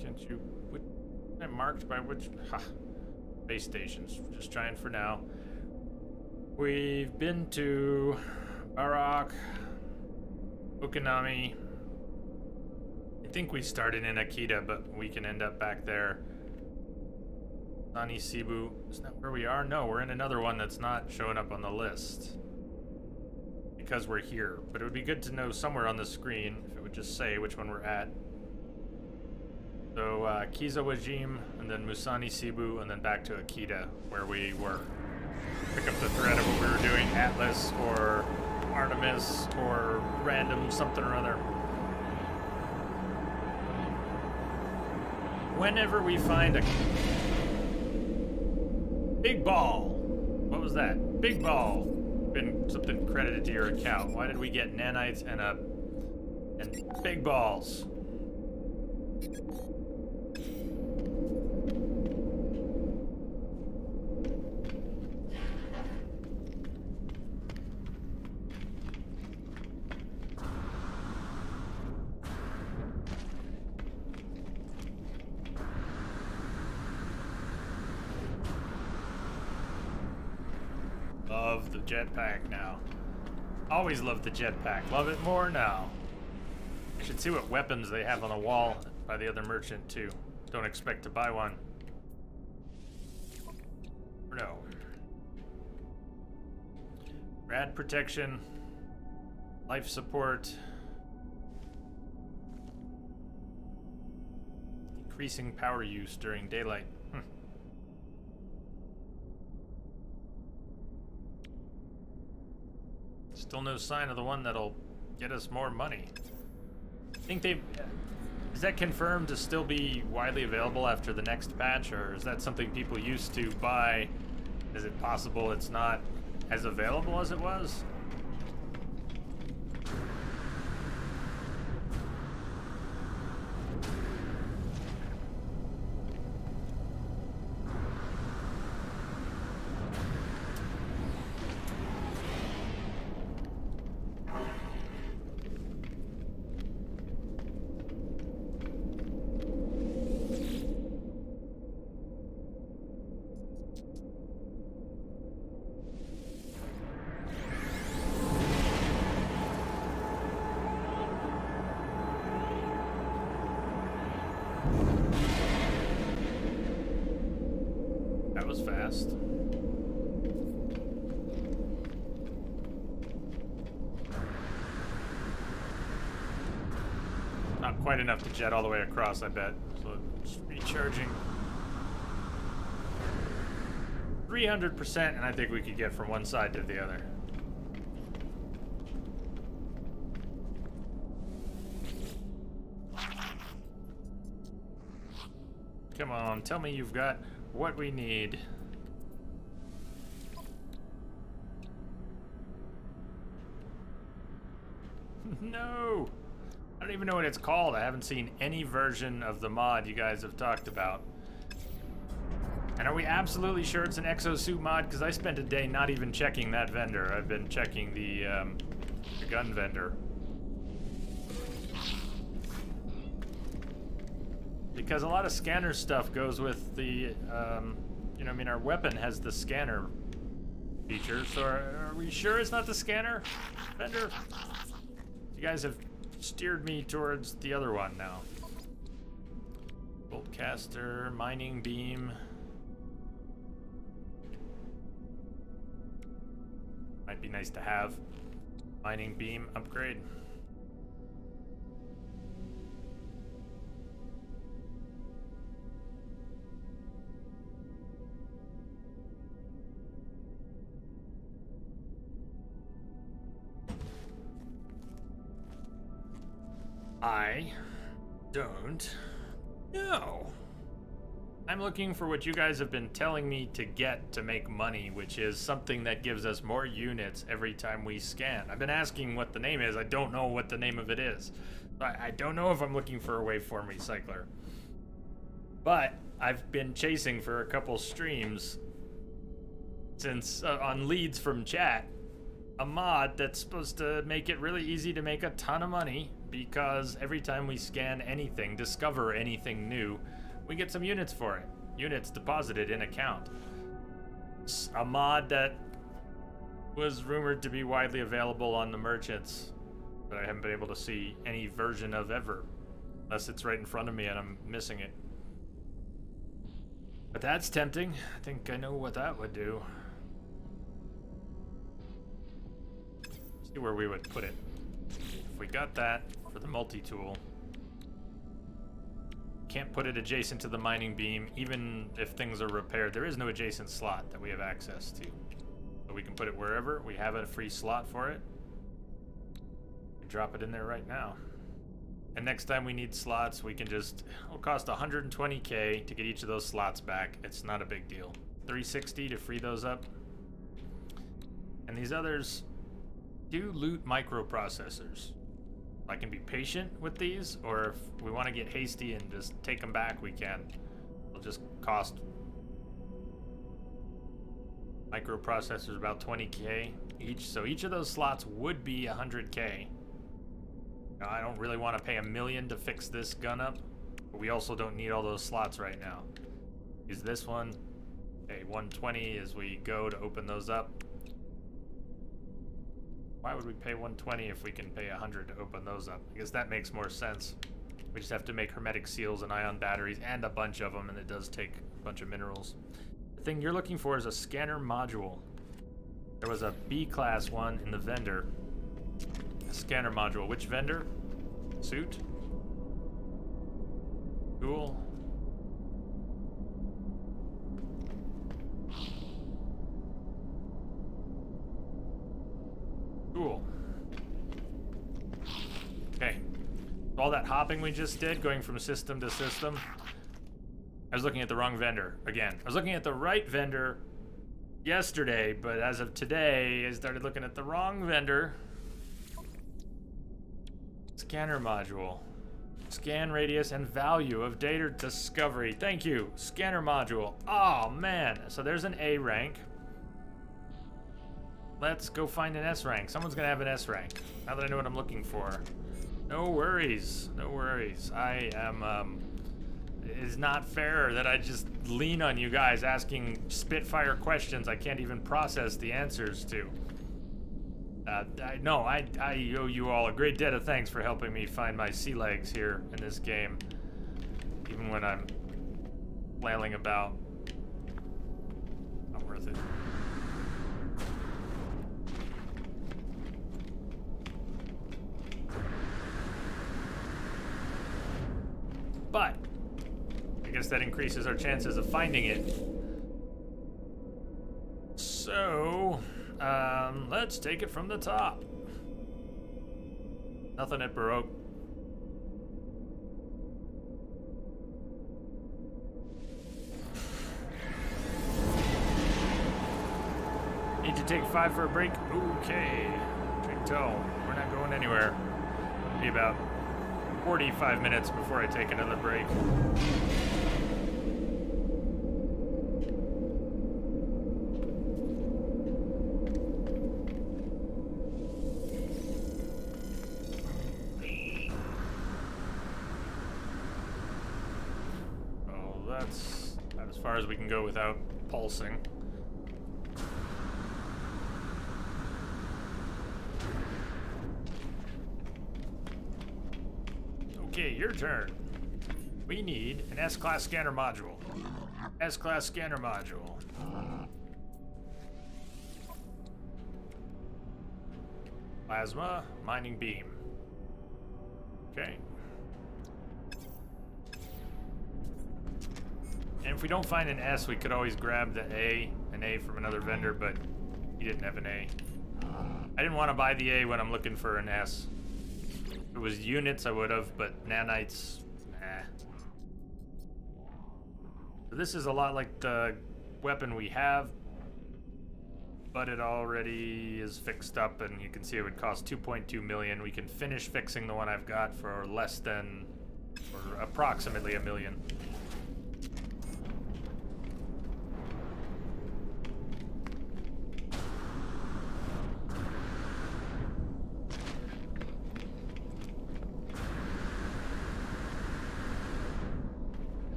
Can't you? What, marked by which? Ha. Base stations. Just trying for now. We've been to Barak, Okinami. I think we started in Akita, but we can end up back there. Nani Sibu. Isn't that where we are? No, we're in another one that's not showing up on the list. Because we're here. But it would be good to know somewhere on the screen if it would just say which one we're at. So, Kiza Wajim, and then Musani Sibu, and then back to Akita, where we were. Pick up the thread of what we were doing, Atlas, or Artemis, or random something or other. Whenever we find a... Big ball! What was that? Big ball! Been something credited to your account. Why did we get nanites and big balls? Love the jetpack now. Always loved the jetpack. Love it more now. You should see what weapons they have on the wall by the other merchant too. Don't expect to buy one. Or no. Rad protection. Life support. Increasing power use during daylight. Still no sign of the one that'll get us more money. I think they... Is that confirmed to still be widely available after the next patch, or is that something people used to buy? Is it possible it's not as available as it was? was fast. Not quite enough to jet all the way across, I bet. So just recharging. 300%, and I think we could get from one side to the other. Come on, tell me you've got what we need. No! I don't even know what it's called. I haven't seen any version of the mod you guys have talked about. And are we absolutely sure it's an exosuit mod? Because I spent a day not even checking that vendor. I've been checking the gun vendor. Because a lot of scanner stuff goes with the, you know, I mean, our weapon has the scanner feature. So are we sure it's not the scanner vendor? You guys have steered me towards the other one now. Bolt caster, mining beam. Might be nice to have. Mining beam upgrade. I don't know. I'm looking for what you guys have been telling me to get to make money, which is something that gives us more units every time we scan. I've been asking what the name is. I don't know what the name of it is. I don't know if I'm looking for a waveform recycler. But I've been chasing for a couple streams since on leads from chat a mod that's supposed to make it really easy to make a ton of money, because every time we scan anything, discover anything new, we get some units for it. Units deposited in account. It's a mod that was rumored to be widely available on the merchants, but I haven't been able to see any version of ever. Unless it's right in front of me and I'm missing it. But that's tempting. I think I know what that would do. See where we would put it. If we got that for the multi-tool, can't put it adjacent to the mining beam, even if things are repaired. There is no adjacent slot that we have access to. So we can put it wherever. We have a free slot for it. We drop it in there right now. And next time we need slots, we can just, it'll cost 120k to get each of those slots back. It's not a big deal. 360 to free those up. And these others do loot microprocessors. I can be patient with these, or if we want to get hasty and just take them back, we can. It'll just cost microprocessors about 20k each, so each of those slots would be 100k. Now, I don't really want to pay $1 million to fix this gun up, but we also don't need all those slots right now. Use this one. Okay, 120 as we go to open those up. Why would we pay 120 if we can pay 100 to open those up? I guess that makes more sense. We just have to make hermetic seals and ion batteries and a bunch of them, and it does take a bunch of minerals. The thing you're looking for is a scanner module. There was a B-class one in the vendor. A scanner module. Which vendor? Suit? Cool. Cool. Okay. All that hopping we just did, going from system to system. I was looking at the wrong vendor again. I was looking at the right vendor yesterday, but as of today, I started looking at the wrong vendor. Scanner module. Scan radius and value of data discovery. Thank you. Scanner module. Oh, man. So there's an A rank. Let's go find an S rank. Someone's gonna have an S rank. Now that I know what I'm looking for. No worries. No worries. I am, it is not fair that I just lean on you guys asking Spitfire questions I can't even process the answers to. I owe you all a great debt of thanks for helping me find my sea legs here in this game. Even when I'm flailing about. not worth it. But I guess that increases our chances of finding it. So, let's take it from the top. Nothing at Baroque. Need to take 5 for a break? Okay. Tricktail, we're not going anywhere. It'll be about 45 minutes before I take another break. Oh, that's about as far as we can go without pulsing. Okay, your turn. We need an S-Class scanner module. S-Class scanner module. Plasma, mining beam. Okay. And if we don't find an S, we could always grab the an A from another vendor, but he didn't have an A. I didn't want to buy the A when I'm looking for an S. If it was units, I would have, but nanites, nah. So this is a lot like the weapon we have, but it already is fixed up, and you can see it would cost 2.2 million. We can finish fixing the one I've got for less than, or approximately $1 million.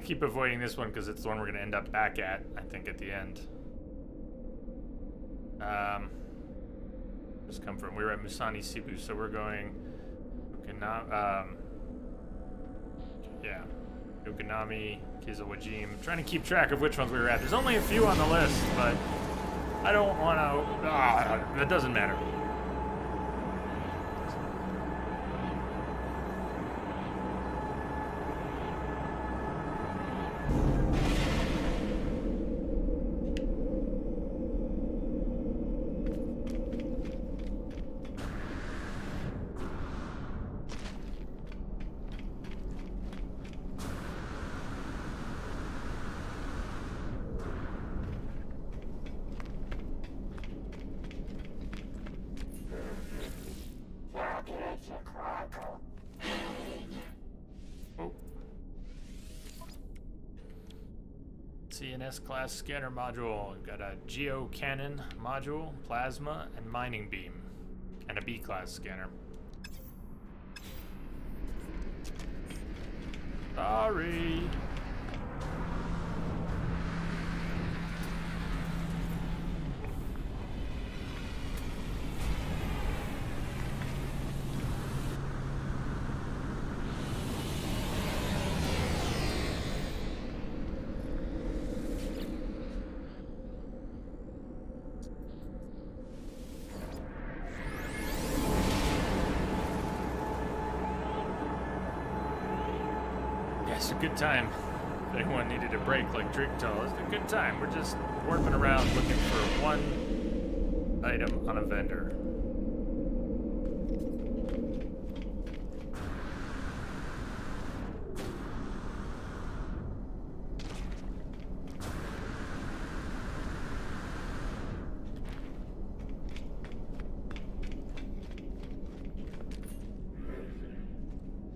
Keep avoiding this one because it's the one we're going to end up back at, I think, at the end. Just come from, we were at Musani Sibu, so we're going, yeah, Uganami, Kizawajim. Trying to keep track of which ones we were at. There's only a few on the list, but I don't want to, that doesn't matter. S-Class scanner module. We've got a Geo Cannon module, plasma, and mining beam, and a B-Class scanner. Sorry. It's a good time. If anyone needed a break like Tricktail, it's a good time. We're just warping around looking for one item on a vendor.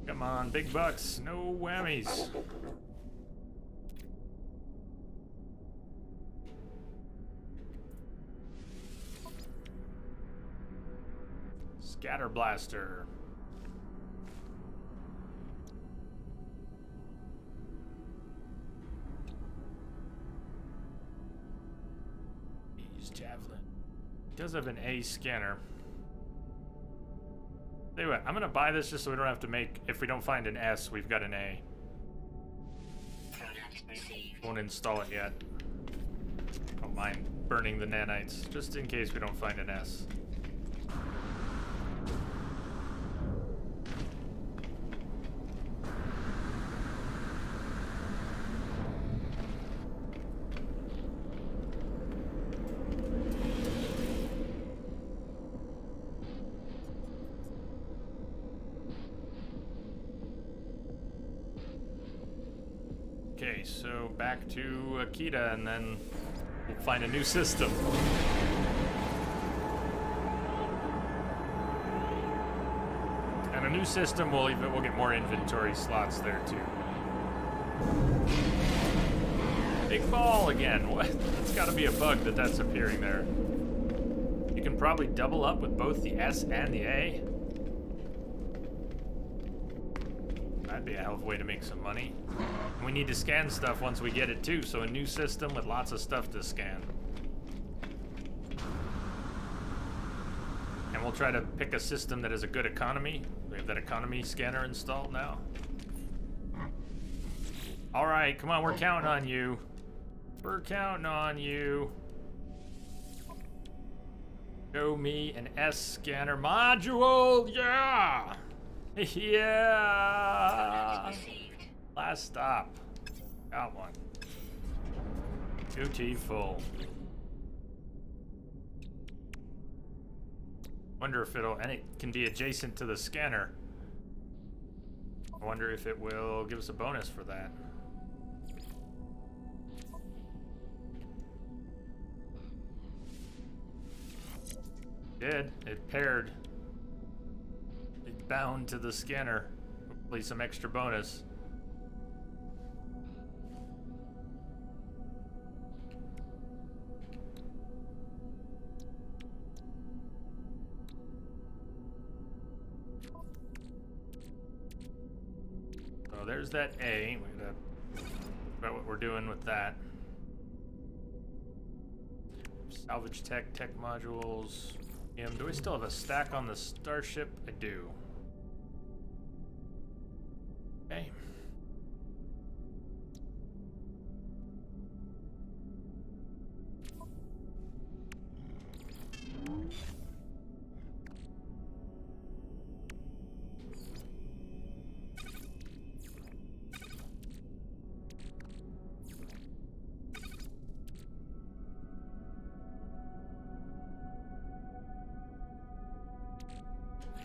Come on, big bucks, no whammies. Scatter blaster. Use javelin. It does have an A scanner. Tell you what, I'm gonna buy this just so we don't have to make, if we don't find an S, we've got an A.
Product received.
Won't install it yet. Don't mind burning the nanites, just in case we don't find an S. Okay, so back to Akita, and then we'll find a new system. And a new system we'll get more inventory slots there too. Big ball again. What? That's got to be a bug that's appearing there. You can probably double up with both the S and the A. That'd be a hell of a way to make some money. We need to scan stuff once we get it too, so a new system with lots of stuff to scan. And we'll try to pick a system that has a good economy. We have that economy scanner installed now. All right, come on, we're counting on you. We're counting on you. Show me an S scanner module, yeah! Yeah!
Received.
Last stop. Got one. Duty full. Wonder if it'll, and it can be adjacent to the scanner. I wonder if it will give us a bonus for that. Did. It paired. It bound to the scanner. Hopefully some extra bonus. So there's that A. We gotta think about what we're doing with that. Salvage tech modules. Do we still have a stack on the starship? I do. Okay.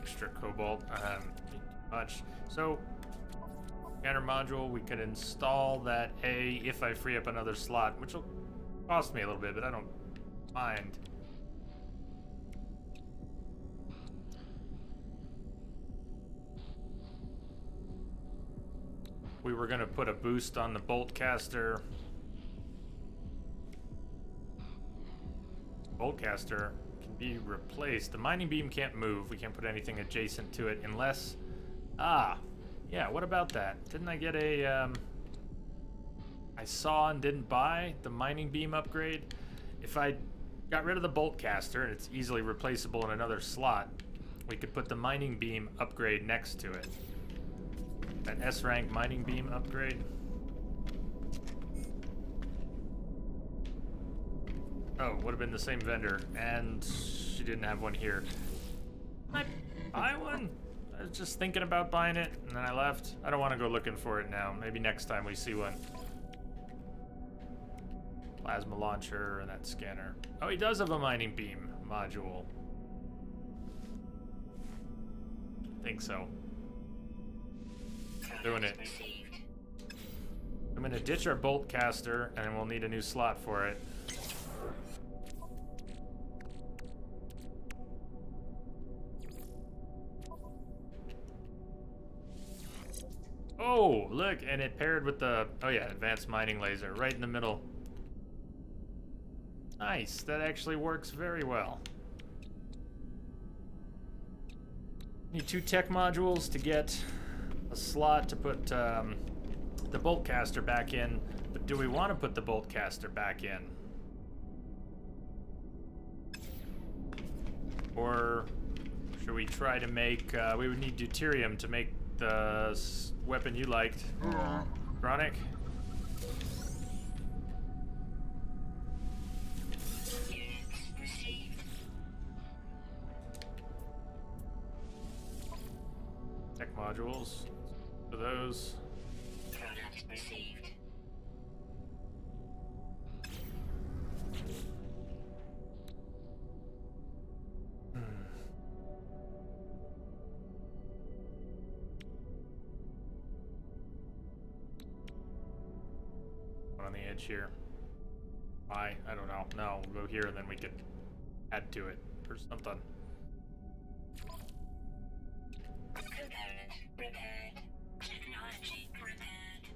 Extra cobalt, much. So, scanner module, we could install that A if I free up another slot, which will cost me a little bit, but I don't mind. We were gonna put a boost on the bolt caster. Bolt caster can be replaced. The mining beam can't move. We can't put anything adjacent to it unless... Ah, yeah, what about that? Didn't I get a... I saw and didn't buy the mining beam upgrade? If I got rid of the bolt caster and it's easily replaceable in another slot, we could put the mining beam upgrade next to it. That S-rank mining beam upgrade. Oh, would have been the same vendor, and she didn't have one here. Can I buy one? I was just thinking about buying it, and then I left. I don't want to go looking for it now. Maybe next time we see one. Plasma launcher and that scanner. Oh, he does have a mining beam module. I think so. Doing it. I'm gonna ditch our bolt caster, and then we'll need a new slot for it. Oh, look, and it paired with the, oh yeah, advanced mining laser right in the middle. Nice, that actually works very well. Need 2 tech modules to get a slot to put the bolt caster back in, but do we want to put the bolt caster back in? Should we try to make, we would need deuterium to make the weapon you liked. Chronic?
Units received.
Tech modules. For those.
Product received.
On the edge here. Why? I don't know. No, we'll go here and then we could add to it or something.
Component repaired. Technology repaired.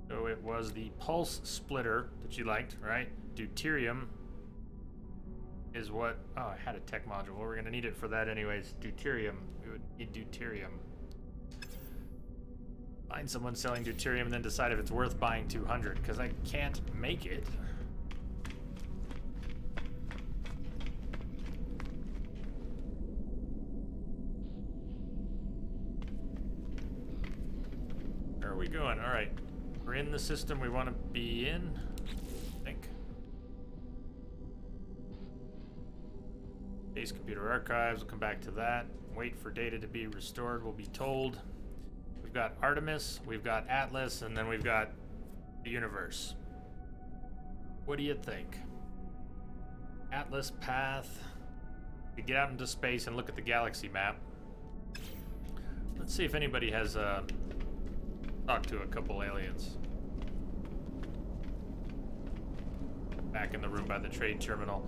So it was the pulse splitter that you liked, right? Deuterium is what... Oh, I had a tech module. Well, we're going to need it for that anyways. Deuterium. We would need deuterium. Find someone selling deuterium and then decide if it's worth buying 200, because I can't make it. Where are we going? All right. We're in the system we want to be in, I think. Base computer archives, we'll come back to that. Wait for data to be restored, we'll be told. We've got Artemis, we've got Atlas, and then we've got the universe. What do you think? Atlas path. We get out into space and look at the galaxy map. Let's see if anybody has talked to a couple aliens. Back in the room by the trade terminal.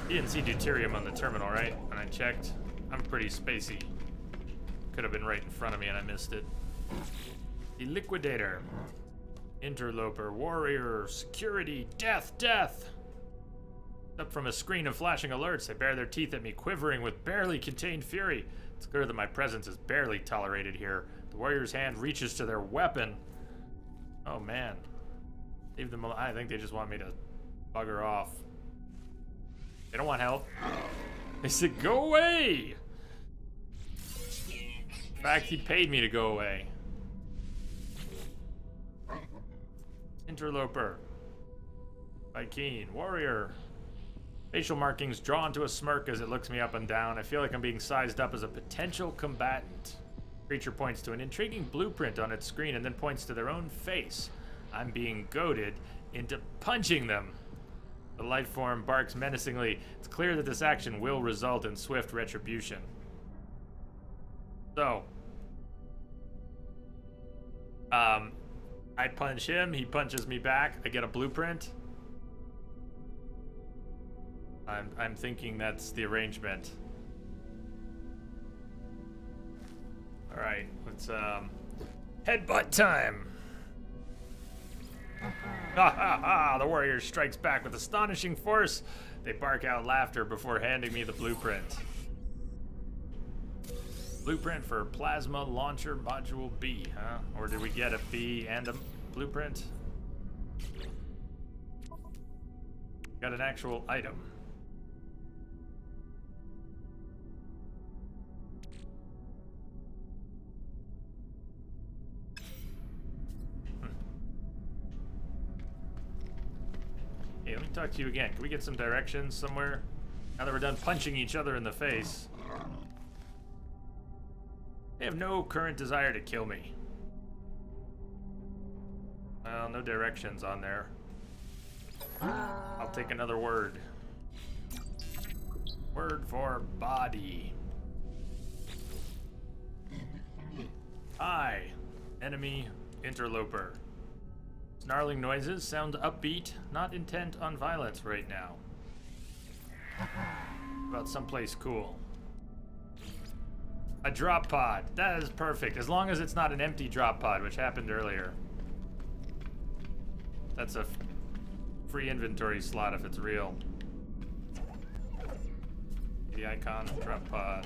You didn't see deuterium on the terminal, right? When I checked, I'm pretty spacey. Could have been right in front of me and I missed it. The Liquidator. Interloper, Warrior, Security, Death, Death! Up from a screen of flashing alerts, they bare their teeth at me, quivering with barely contained fury. It's clear that my presence is barely tolerated here. The Warrior's hand reaches to their weapon. Oh man. Leave them alone. I think they just want me to bugger off. They don't want help. They said, go away! In fact, he paid me to go away. Interloper. Vikeen. Warrior. Facial markings drawn to a smirk as it looks me up and down. I feel like I'm being sized up as a potential combatant. Creature points to an intriguing blueprint on its screen and then points to their own face. I'm being goaded into punching them. The life form barks menacingly. It's clear that this action will result in swift retribution. So, I punch him, he punches me back, I get a blueprint. I'm thinking that's the arrangement. All right, let's headbutt time. Ha ha ha! The warrior strikes back with astonishing force. They bark out laughter before handing me the blueprint. Blueprint for Plasma Launcher Module B, huh? Or did we get a B and a blueprint? Got an actual item. Hey, let me talk to you again. Can we get some directions somewhere? Now that we're done punching each other in the face. They have no current desire to kill me. Well, no directions on there. I'll take another word. Word for body. Hi, enemy interloper. Snarling noises sound upbeat, not intent on violence right now. About someplace cool. A drop pod. That is perfect, as long as it's not an empty drop pod, which happened earlier. That's a free inventory slot if it's real. The icon, drop pod.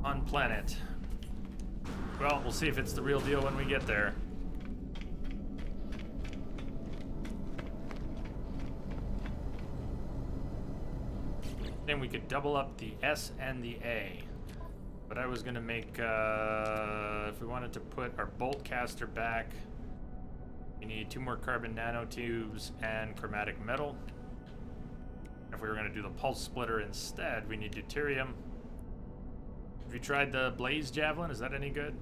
On planet. Well, we'll see if it's the real deal when we get there. Then we could double up the S and the A. But I was gonna make, if we wanted to put our bolt caster back, we need 2 more carbon nanotubes and chromatic metal. If we were gonna do the pulse splitter instead, we need deuterium. Have you tried the blaze javelin? Is that any good?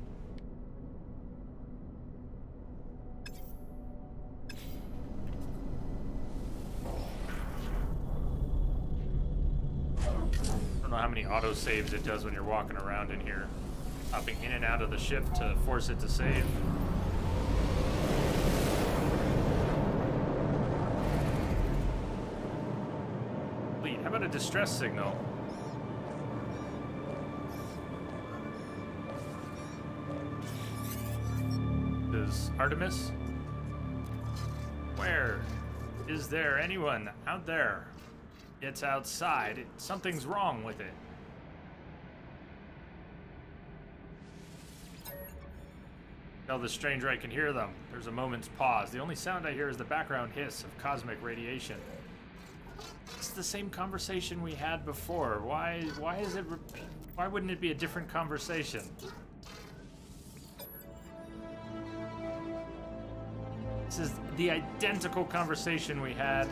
I don't know how many auto saves it does when you're walking around in here, hopping in and out of the ship to force it to save. Lead, how about a distress signal? Is Artemis? Where is there anyone out there? It's outside. Something's wrong with it. Tell the stranger I can hear them. There's a moment's pause. The only sound I hear is the background hiss of cosmic radiation. It's the same conversation we had before. Why is it? Why wouldn't it be a different conversation? This is the identical conversation we had.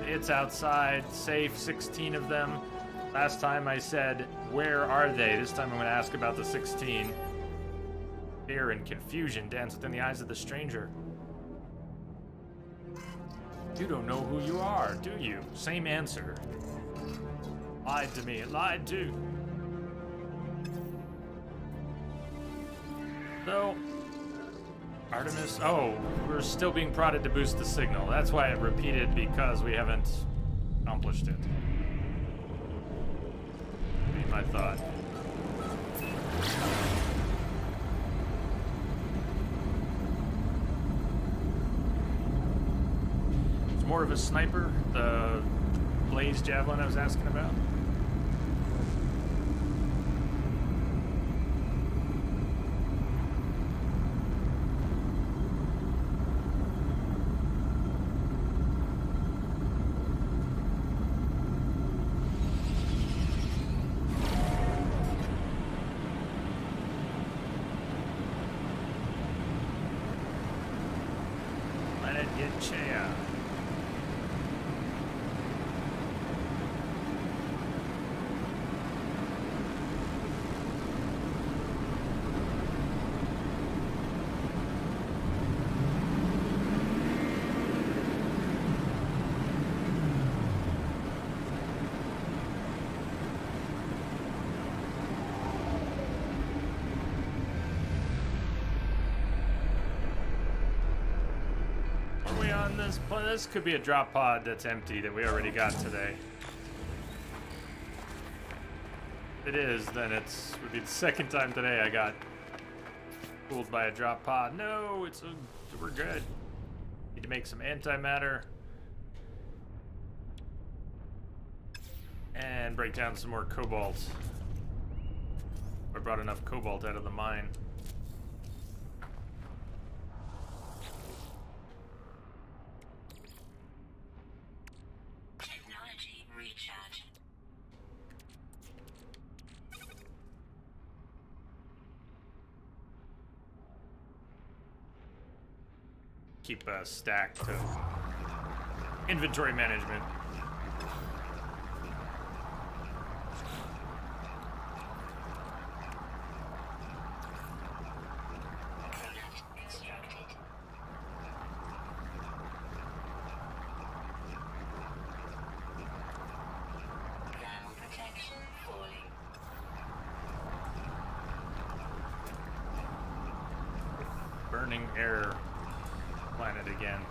It's outside, safe, 16 of them. Last time I said, where are they? This time I'm going to ask about the 16. Fear and confusion dance within the eyes of the stranger. You don't know who you are, do you? Same answer. Lied to me, lied to. So, Artemis, oh, we're still being prodded to boost the signal. That's why it repeated, because we haven't accomplished it. Be my thought. It's more of a sniper, the blaze javelin I was asking about. Chair. This could be a drop pod that's empty that we already got today. If it is, then would be the second time today I got fooled by a drop pod. No, we're good. Need to make some antimatter and break down some more cobalt. I brought enough cobalt out of the mine. Keep stacked inventory management. Burning air planet again.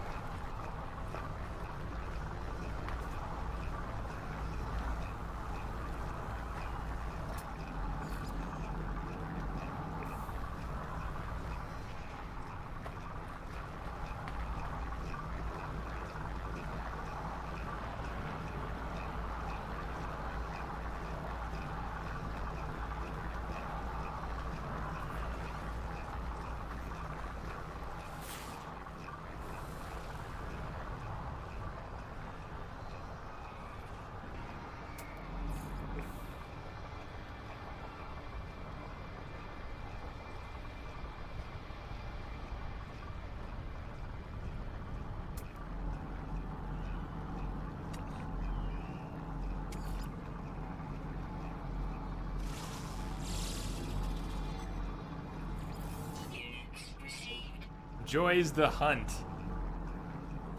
Enjoys the hunt.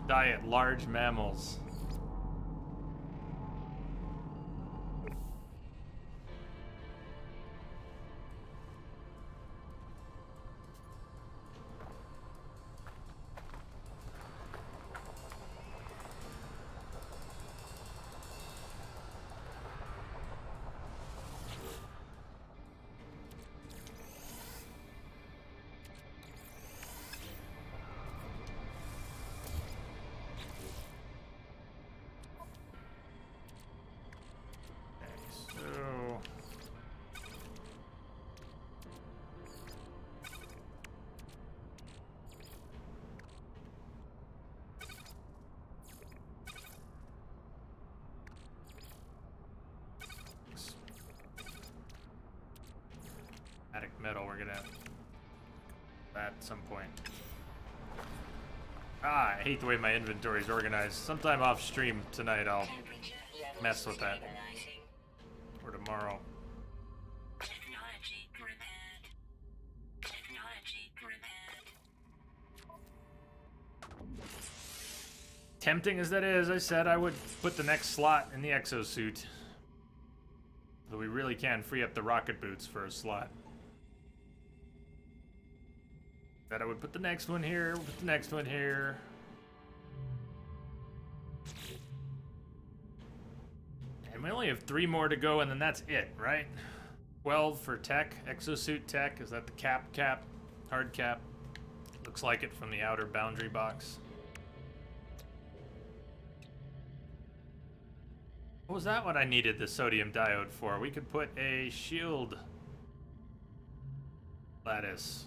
Diet large mammals. Metal, we're gonna at some point. Ah, I hate the way my inventory is organized. Sometime off stream tonight I'll mess with that. Or tomorrow.
Technology repaired. Technology repaired.
Tempting as that is, I said I would put the next slot in the exosuit. Though we really can free up the rocket boots for a slot. That I would put the next one here, put the next one here. And we only have 3 more to go, and then that's it, right? 12 for tech, exosuit tech. Is that the cap? Hard cap? Looks like it from the outer boundary box. What was that what I needed the sodium diode for? We could put a shield lattice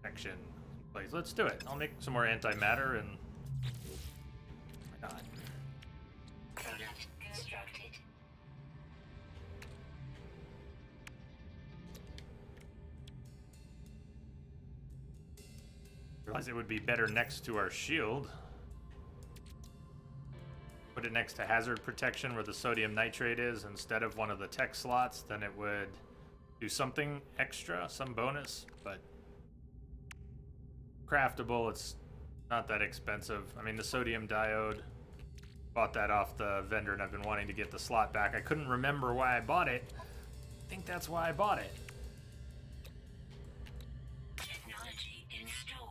section in place. Let's do it. I'll make some more antimatter and why not?
Product constructed.
Realize it would be better next to our shield. Put it next to hazard protection where the sodium nitrate is instead of one of the tech slots, then it would do something extra, some bonus, but craftable, it's not that expensive. I mean, the sodium diode, bought that off the vendor and I've been wanting to get the slot back. I couldn't remember why I bought it. I think that's why I bought it.
Technology installed.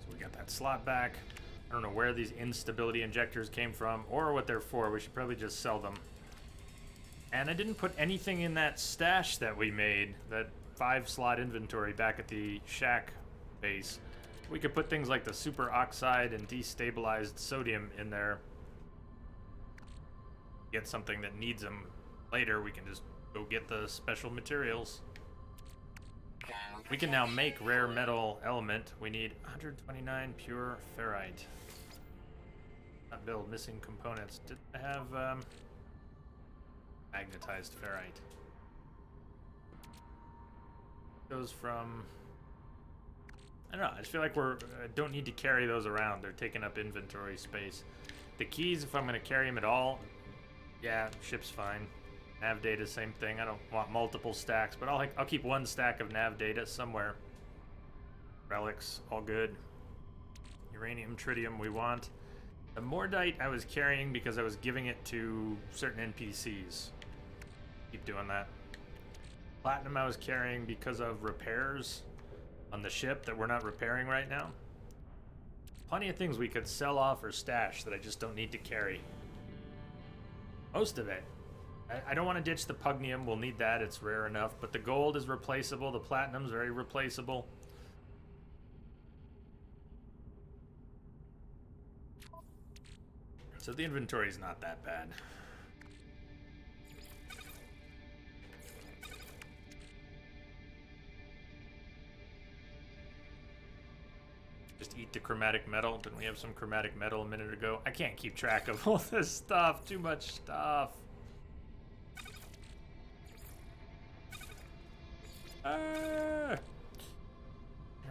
So we got that slot back. I don't know where these instability injectors came from or what they're for. We should probably just sell them. And I didn't put anything in that stash that we made, that 5-slot inventory back at the shack base. We could put things like the super oxide and destabilized sodium in there. Get something that needs them later, we can just go get the special materials. We can now make rare metal element. We need 129 pure ferrite. Not build missing components. Did I have magnetized ferrite? Goes from, I don't know, I just feel like I don't need to carry those around. They're taking up inventory space. The keys, if I'm going to carry them at all, yeah, ship's fine. Nav data, same thing. I don't want multiple stacks, but I'll keep 1 stack of nav data somewhere. Relics, all good. Uranium, tritium, we want. The Mordite I was carrying because I was giving it to certain NPCs. Keep doing that. Platinum I was carrying because of repairs on the ship that we're not repairing right now. Plenty of things we could sell off or stash that I just don't need to carry. Most of it. I don't want to ditch the pugnium. We'll need that. It's rare enough. But the gold is replaceable. The platinum's very replaceable. So the inventory is not that bad. Just eat the chromatic metal. Didn't we have some chromatic metal a minute ago? I can't keep track of all this stuff. Too much stuff. Air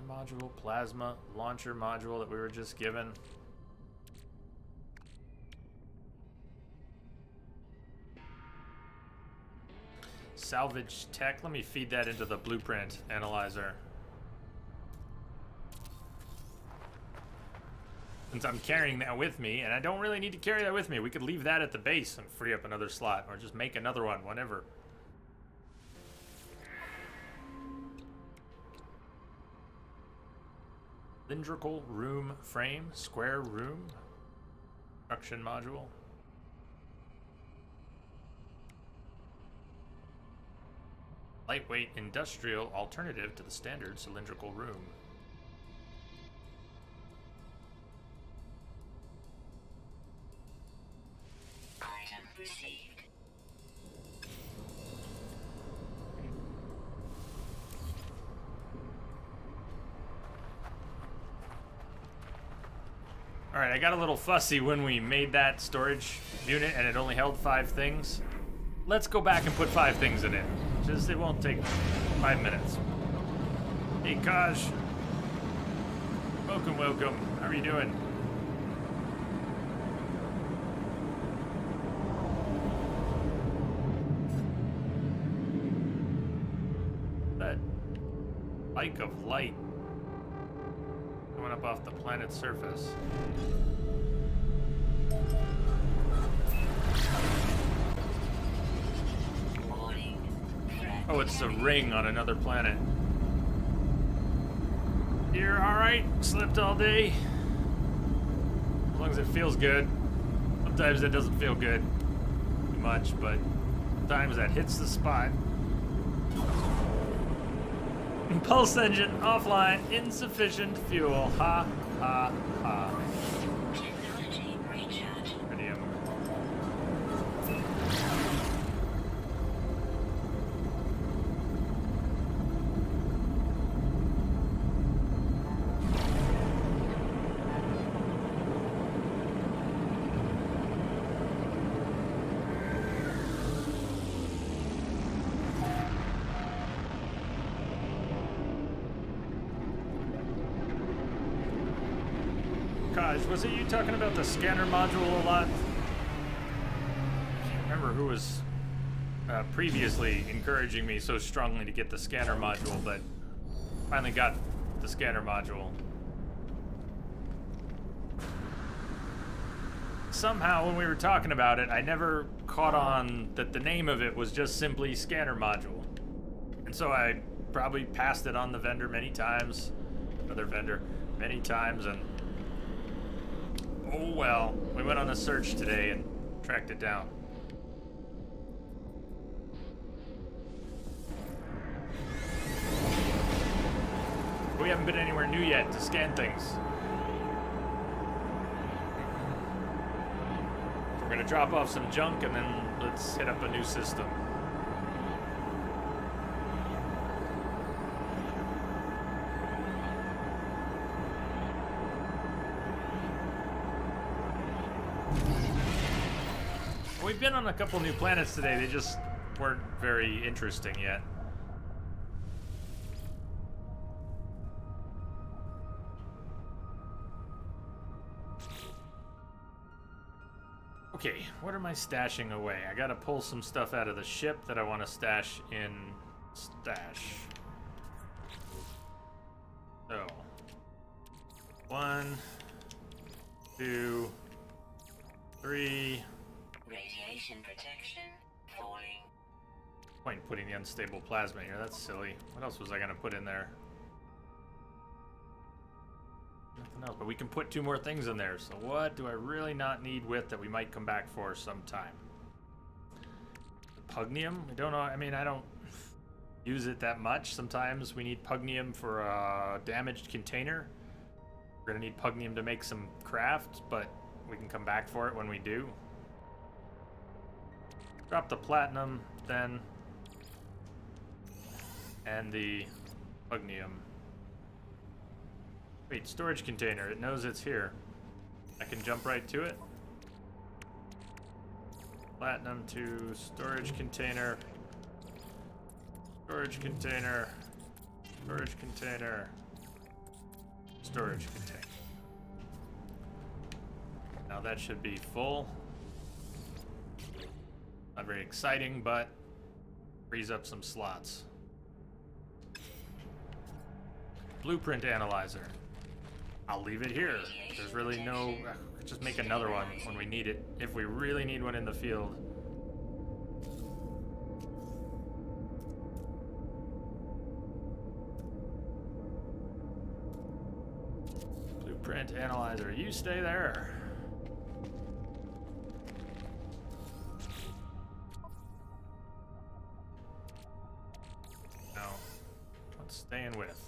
module, plasma, launcher module that we were just given. salvage tech. Let me feed that into the blueprint analyzer. Since I'm carrying that with me, and I don't really need to carry that with me, we could leave that at the base and free up another slot, or just make another one, whatever. Cylindrical room frame, square room, construction module. Lightweight industrial alternative to the standard cylindrical room.
Item received.
Alright, I got a little fussy when we made that storage unit and it only held 5 things. Let's go back and put 5 things in it. Just, it won't take 5 minutes. Hey, Kaj. Welcome, welcome. How are you doing? That spike of light coming up off the planet's surface. Oh, it's a ring on another planet. You're alright? Slept all day? As long as it feels good. Sometimes it doesn't feel good too much, but sometimes that hits the spot. Pulse engine offline, insufficient fuel. Ha, ha, ha.
Technology recharge.
Iridium. Kaj, was it you talking about the scanner module a lot? I can't remember who was previously encouraging me so strongly to get the scanner module, but finally got the scanner module. Somehow, when we were talking about it, I never caught on that the name of it was just simply scanner module. And so I probably passed it on the vendor many times, other vendor, many times, and oh well, we went on a search today and tracked it down. We haven't been anywhere new yet to scan things. We're gonna drop off some junk and then let's hit up a new system. We've been on a couple new planets today, they just weren't very interesting yet. Okay, what am I stashing away? I gotta pull some stuff out of the ship that I want to stash in stash. So, 1, 2, 3.
Radiation protection falling.
Point in putting the unstable plasma here, that's silly. What else was I gonna put in there? Nothing else, but we can put 2 more things in there. So what do I really not need with that we might come back for sometime? The pugnium? I don't know, I mean, I don't use it that much. Sometimes we need pugnium for a damaged container. We're gonna need pugnium to make some craft, but we can come back for it when we do. Drop the platinum, then, and the pugnium. Wait, storage container. It knows it's here. I can jump right to it. Platinum to storage container. Storage container. Storage container. Storage container. Now that should be full. Not very exciting, but Frees up some slots. Blueprint analyzer. I'll leave it here. There's really no... just make another one when we need it. If we really need one in the field. Blueprint analyzer, you stay there. No. Let's stay in with.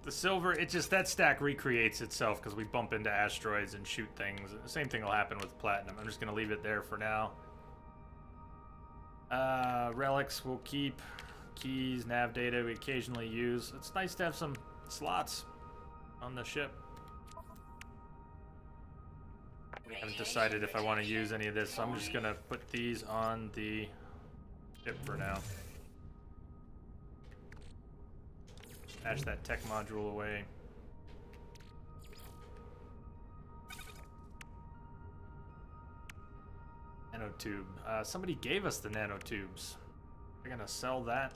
The silver, it just, that stack recreates itself because we bump into asteroids and shoot things. The same thing will happen with platinum. I'm just going to leave it there for now. Relics we'll keep. Keys, nav data we occasionally use. It's nice to have some slots on the ship. I haven't decided if I want to use any of this, so I'm just going to put these on the ship for now. Stash that tech module away. Nanotube. Somebody gave us the nanotubes. We're gonna sell that.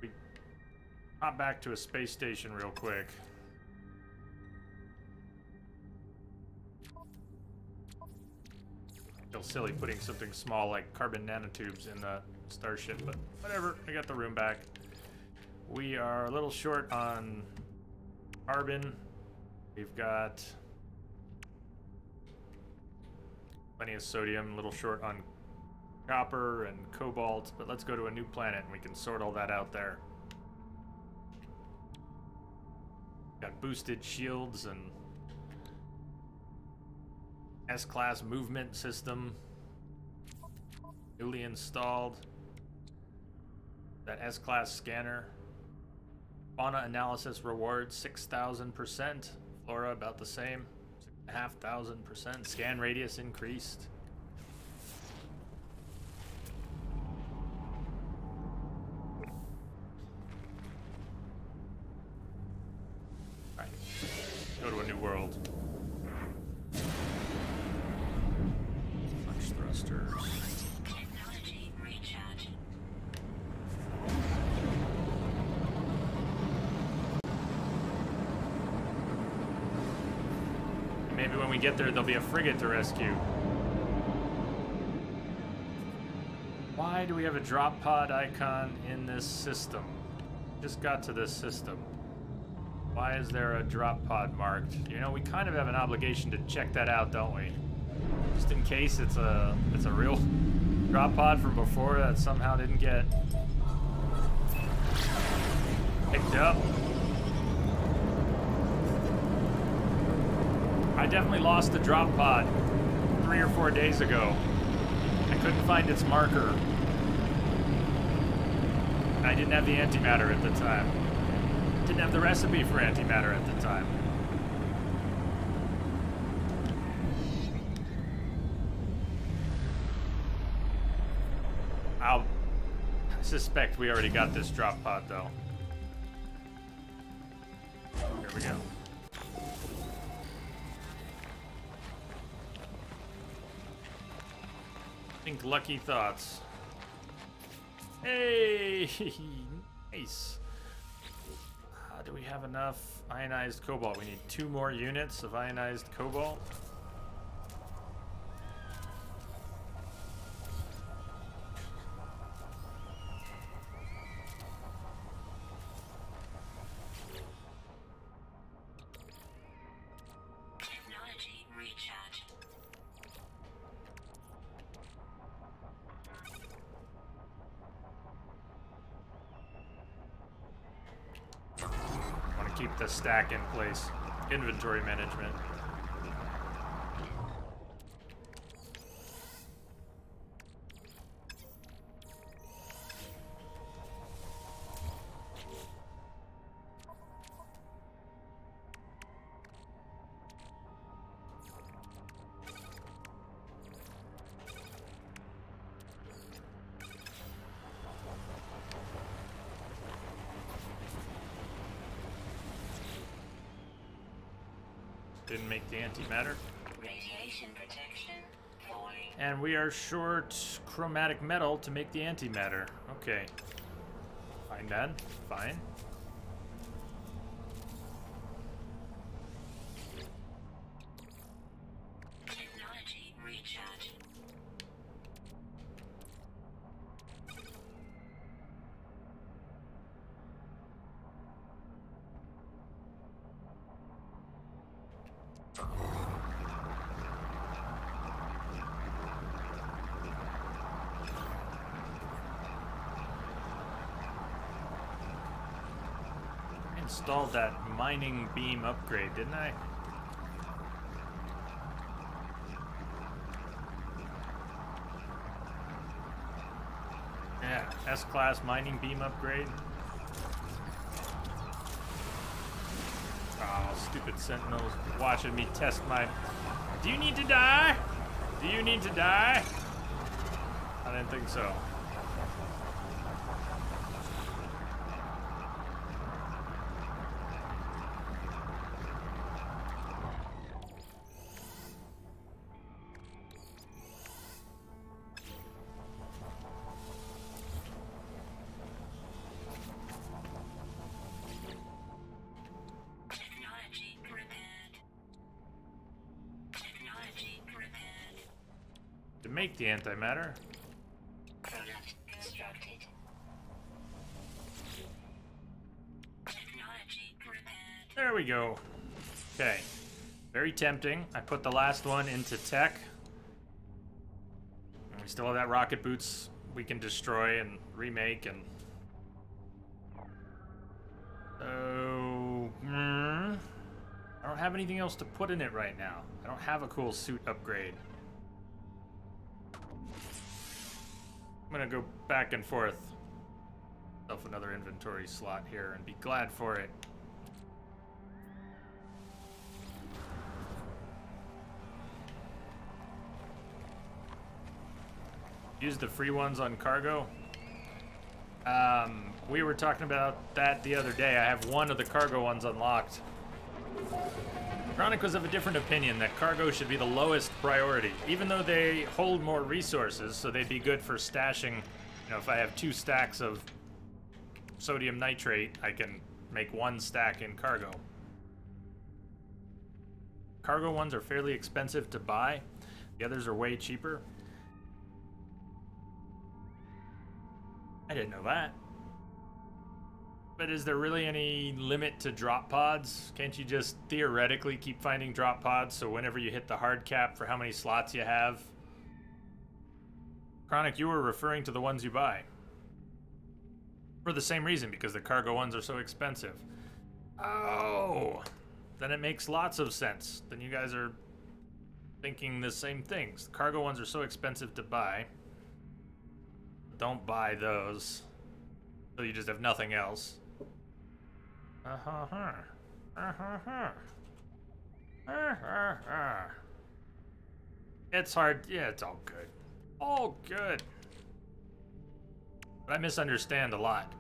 We hop back to a space station real quick. Feel silly putting something small like carbon nanotubes in the starship, but whatever, I got the room back. We are a little short on carbon. We've got plenty of sodium, a little short on copper and cobalt, but let's go to a new planet and we can sort all that out there. Got boosted shields and S-class movement system newly installed. That S-class scanner. Fauna analysis rewards 6,000%. Flora about the same, 6,500%. Scan radius increased. All right, go to a new world. Launch thrusters.
Technology recharge.
Maybe when we get there, there'll be a frigate to rescue. Why do we have a drop pod icon in this system? Just got to this system. Why is there a drop pod marked? You know, we kind of have an obligation to check that out, don't we? Just in case it's a real drop pod from before that somehow didn't get picked up. I definitely lost the drop pod 3 or 4 days ago. I couldn't find its marker. And I didn't have the antimatter at the time. Didn't have the recipe for antimatter at the time. I suspect we already got this drop pod though. Here we go. Think lucky thoughts. Hey, nice. Do we have enough ionized cobalt? We need 2 more units of ionized cobalt.
Technology recharge.
Want to keep the stack in place. Inventory management. Didn't make the antimatter.
Radiation protection falling.
And we are short chromatic metal to make the antimatter. Okay. Fine, Dad. Fine.
Technology recharge.
Installed that mining beam upgrade, didn't I? Yeah, S-class mining beam upgrade. Oh, stupid sentinels watching me test my... Do you need to die? Do you need to die? I didn't think so.
Technology repaired. Technology repaired.
To make the antimatter,
Product constructed. Technology repaired.
there we go. Okay, very tempting. I put the last one into tech. And we still have that rocket boots we can destroy and remake and... So... I don't have anything else to put in it right now. I don't have a cool suit upgrade. I'm gonna go back and forth. Myself another inventory slot here and be glad for it. Use the free ones on cargo. We were talking about that the other day. I have one of the cargo ones unlocked. Chronic was of a different opinion that cargo should be the lowest priority, even though they hold more resources, so they'd be good for stashing. You know, if I have 2 stacks of sodium nitrate, I can make 1 stack in cargo. Cargo ones are fairly expensive to buy. The others are way cheaper. I didn't know that. But is there really any limit to drop pods? Can't you just theoretically keep finding drop pods so whenever you hit the hard cap for how many slots you have? Chronic, you were referring to the ones you buy. For the same reason, because the cargo ones are so expensive. Oh, then it makes lots of sense. Then you guys are thinking the same things. The cargo ones are so expensive to buy. Don't buy those. So you just have nothing else. It's hard. Yeah, it's all good. All good. But I misunderstand a lot.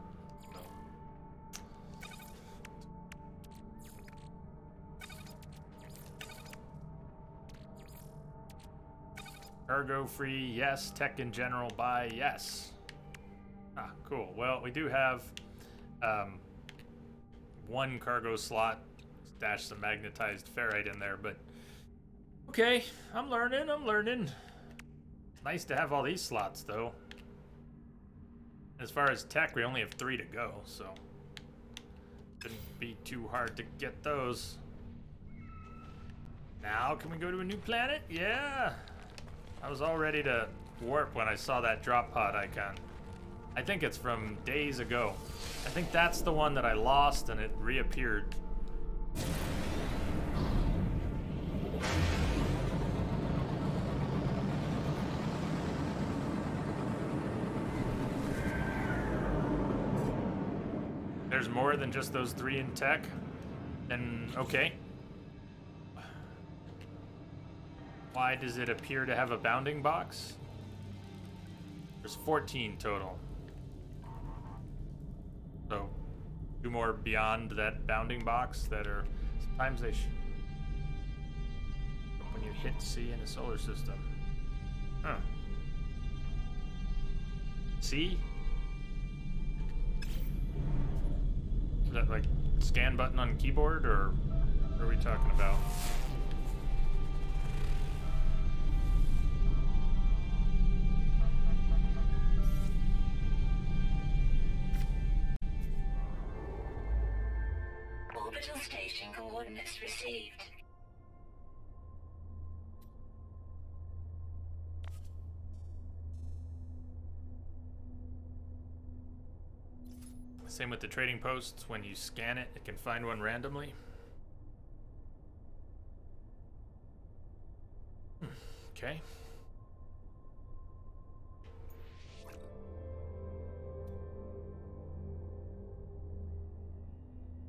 Cargo free, yes. Tech in general, buy, yes. Ah, cool. Well, we do have 1 cargo slot. Stash some magnetized ferrite in there, but okay, I'm learning, I'm learning. It's nice to have all these slots, though. As far as tech, we only have 3 to go, so shouldn't be too hard to get those. Now, can we go to a new planet? Yeah! I was all ready to warp when I saw that drop pod icon. I think it's from days ago. I think that's the one that I lost and it reappeared. There's more than just those 3 in tech? Then, okay. Why does it appear to have a bounding box? There's 14 total. So, 2 more beyond that bounding box that are... Sometimes they you hit C in a solar system. Huh. C? Is that like scan button on keyboard, or what are we talking about?
Orbital station coordinates received.
Same with the trading posts. When you scan it, it can find one randomly. Okay.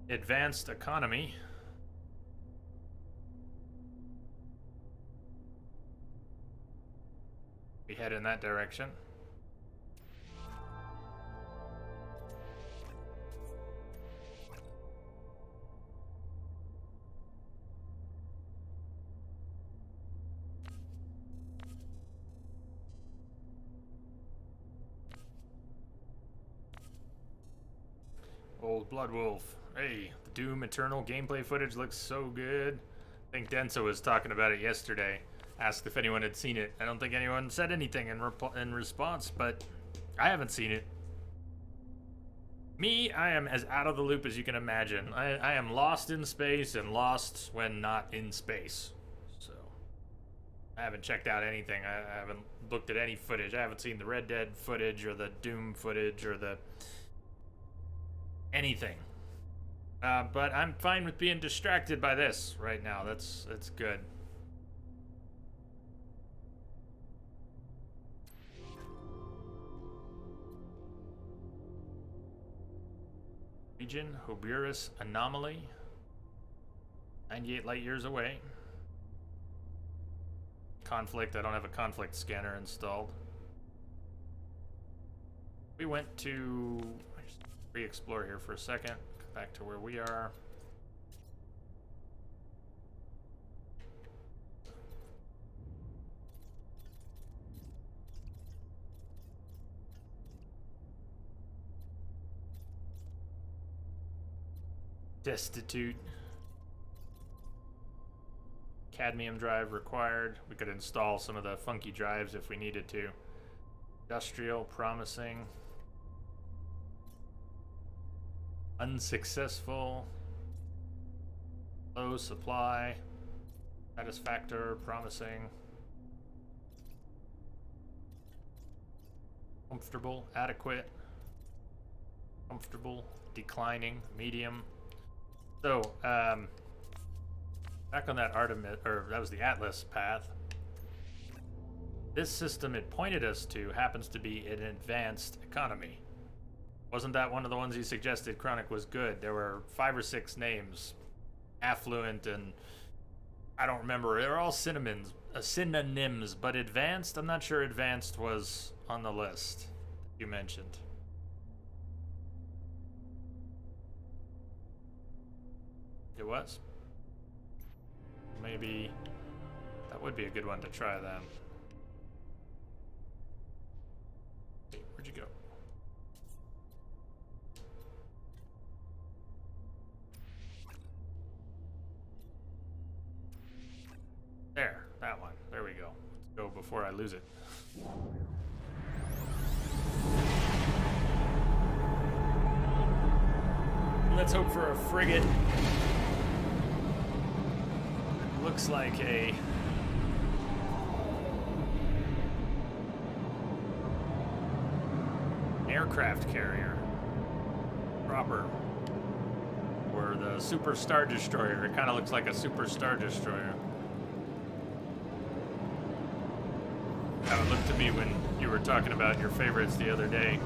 Advanced economy. We head in that direction. Old Blood Wolf. Hey, the Doom Eternal gameplay footage looks so good. I think Denso was talking about it yesterday. Asked if anyone had seen it. I don't think anyone said anything in response, but I haven't seen it. Me, I am as out of the loop as you can imagine. I am lost in space and lost when not in space. So, I haven't checked out anything. I haven't looked at any footage. I haven't seen the Red Dead footage or the Doom footage or the anything. But I'm fine with being distracted by this right now. That's good. Region, Hoburus Anomaly. 98 light years away. Conflict, I don't have a conflict scanner installed. We went to... just re-explore here for a second. Back to where we are. Destitute. Cadmium drive required. We could install some of the funky drives if we needed to. Industrial, promising. Unsuccessful. Low supply. Satisfactor, promising. Comfortable, adequate. Comfortable, declining, medium. So, back on that Artemis, or that was the Atlas path. This system it pointed us to happens to be an advanced economy. Wasn't that one of the ones you suggested Chronic was good? There were 5 or 6 names. Affluent and... I don't remember. They're all synonyms, but advanced? I'm not sure advanced was on the list you mentioned. It was? Maybe that would be a good one to try then. Hey, where'd you go? There, that one. There we go. Let's go before I lose it. Let's hope for a frigate. Looks like a aircraft carrier. Proper. Or the Super Star Destroyer. It kind of looks like a Super Star Destroyer. How it looked to me when you were talking about your favorites the other day.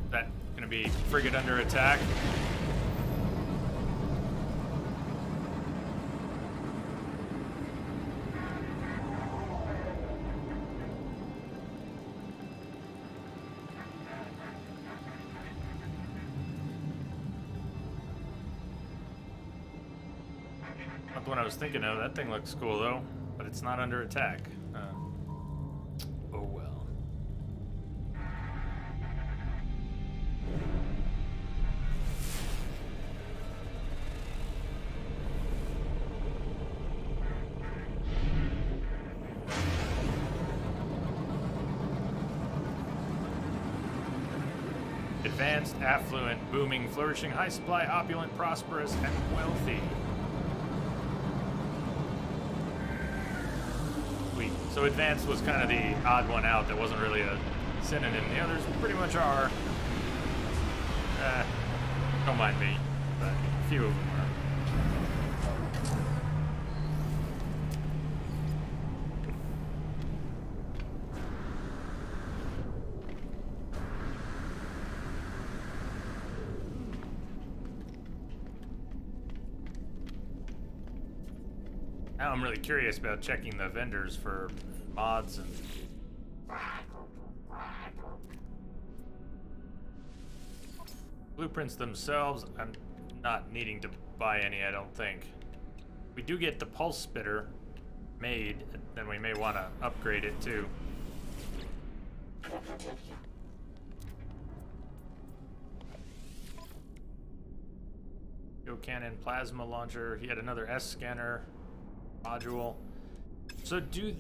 Is that gonna be frigate under attack? Not the one I was thinking of. That thing looks cool though, but it's not under attack. Oh well. Advanced, affluent, booming, flourishing, high supply, opulent, prosperous, and wealthy. Sweet. So advanced was kind of the odd one out that wasn't really a synonym. The others pretty much are. Don't mind me, but a few of them are. Now I'm really curious about checking the vendors for mods and... Blueprints themselves, I'm not needing to buy any, I don't think. We do get the pulse spitter made, then we may want to upgrade it too. Go cannon, plasma launcher, he had another S scanner module. So do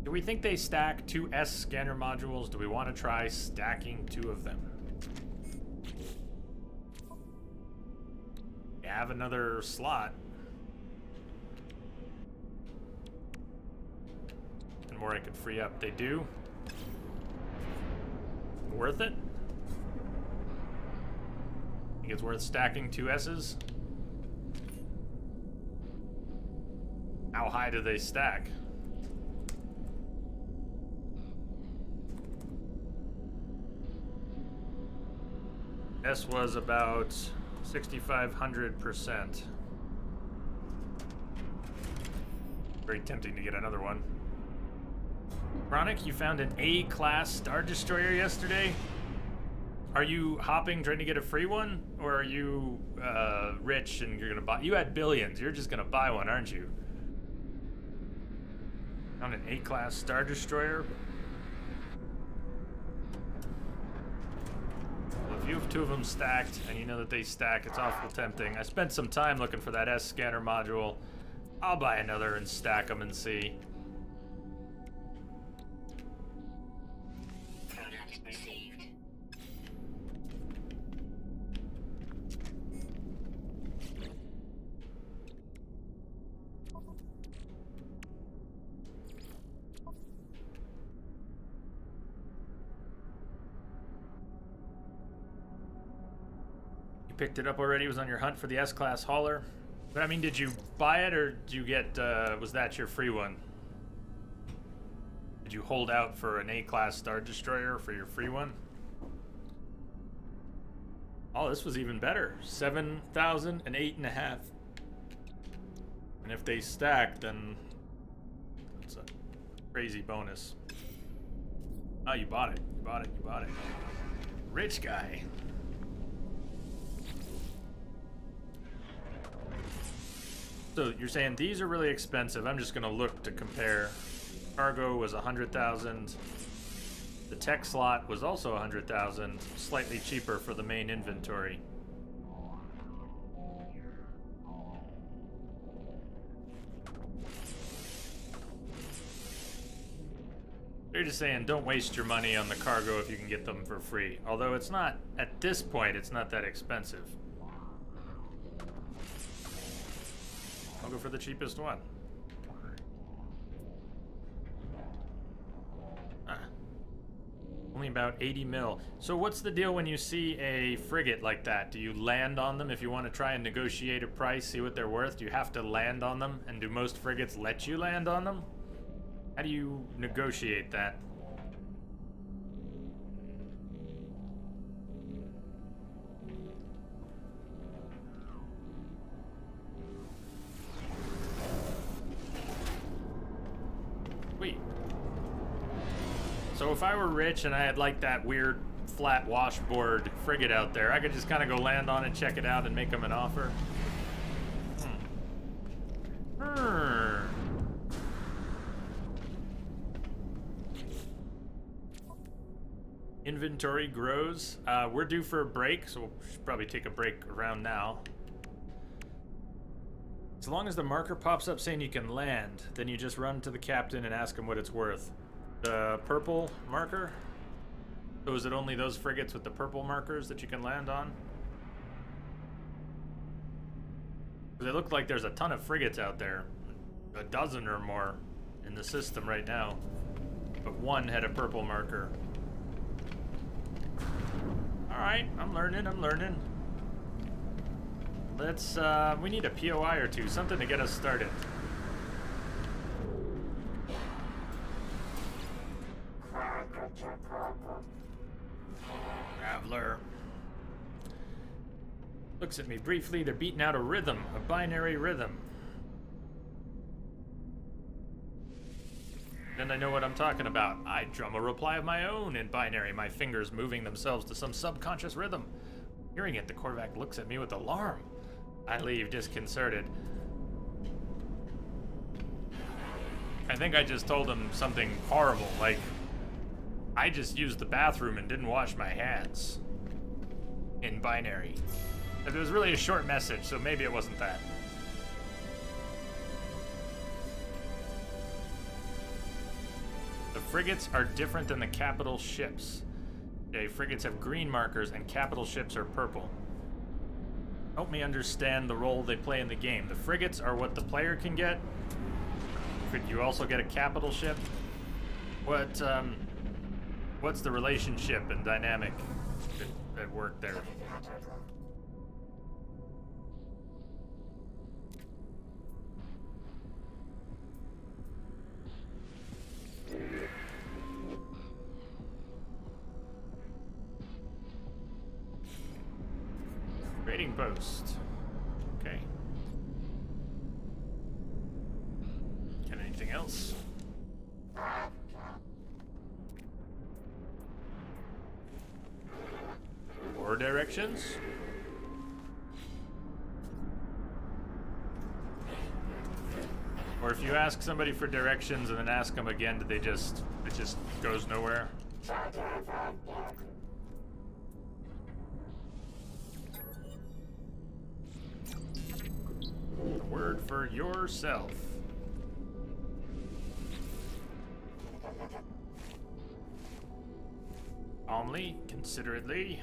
we think they stack 2 S scanner modules? Do we want to try stacking 2 of them? We have another slot. And more I could free up. They do. Worth it? Think it's worth stacking 2 S's? How high do they stack? S was about 6,500%. Very tempting to get another one. Chronic, you found an A-class Star Destroyer yesterday? Are you hopping trying to get a free one? Or are you rich and you're gonna buy... You had billions, you're just gonna buy one, aren't you? Found an A-class Star Destroyer? Well, if you have 2 of them stacked, and you know that they stack, it's awful tempting. I spent some time looking for that S-scanner module. I'll buy another and stack them and see.
Product received.
Picked it up already, was on your hunt for the S-Class hauler. But I mean, did you buy it or did you get, was that your free one? Did you hold out for an A-Class Star Destroyer for your free one? Oh, this was even better. 7,000 and 8.5. And if they stack, then it's a crazy bonus. Oh, you bought it. You bought it. You bought it. Rich guy. So you're saying these are really expensive. I'm just gonna look to compare. Cargo was 100,000. The tech slot was also 100,000, slightly cheaper for the main inventory. They're just saying don't waste your money on the cargo if you can get them for free. Although it's not, at this point, it's not that expensive. I'll go for the cheapest one. Only about 80 mil. So what's the deal when you see a frigate like that? Do you land on them if you want to try and negotiate a price, see what they're worth? Do you have to land on them? And do most frigates let you land on them? How do you negotiate that? Wait. So if I were rich and I had like that weird flat washboard frigate out there, I could just kind of go land on it, check it out, and make them an offer. Hmm. Inventory grows. We're due for a break, so we'll should probably take a break around now. As long as the marker pops up saying you can land, then you just run to the captain and ask him what it's worth. The purple marker? So is it only those frigates with the purple markers that you can land on? Because it looked like there's a ton of frigates out there. A dozen or more in the system right now. But one had a purple marker. Alright, I'm learning. Let's, we need a POI or two, something to get us started. Traveler. Looks at me briefly, they're beating out a rhythm, a binary rhythm. Then I know what I'm talking about. I drum a reply of my own in binary, my fingers moving themselves to some subconscious rhythm. Hearing it, the Korvax looks at me with alarm. I leave disconcerted. I think I just told him something horrible, like, I just used the bathroom and didn't wash my hands. In binary. It was really a short message, so maybe it wasn't that. The frigates are different than the capital ships. Okay, frigates have green markers and capital ships are purple. Help me understand the role they play in the game. The frigates are what the player can get. Could you also get a capital ship? What's the relationship and dynamic at work there? Trading post. Okay. Got anything else? Or directions? Or if you ask somebody for directions and then ask them again, it just goes nowhere? A word for yourself. Calmly, considerately.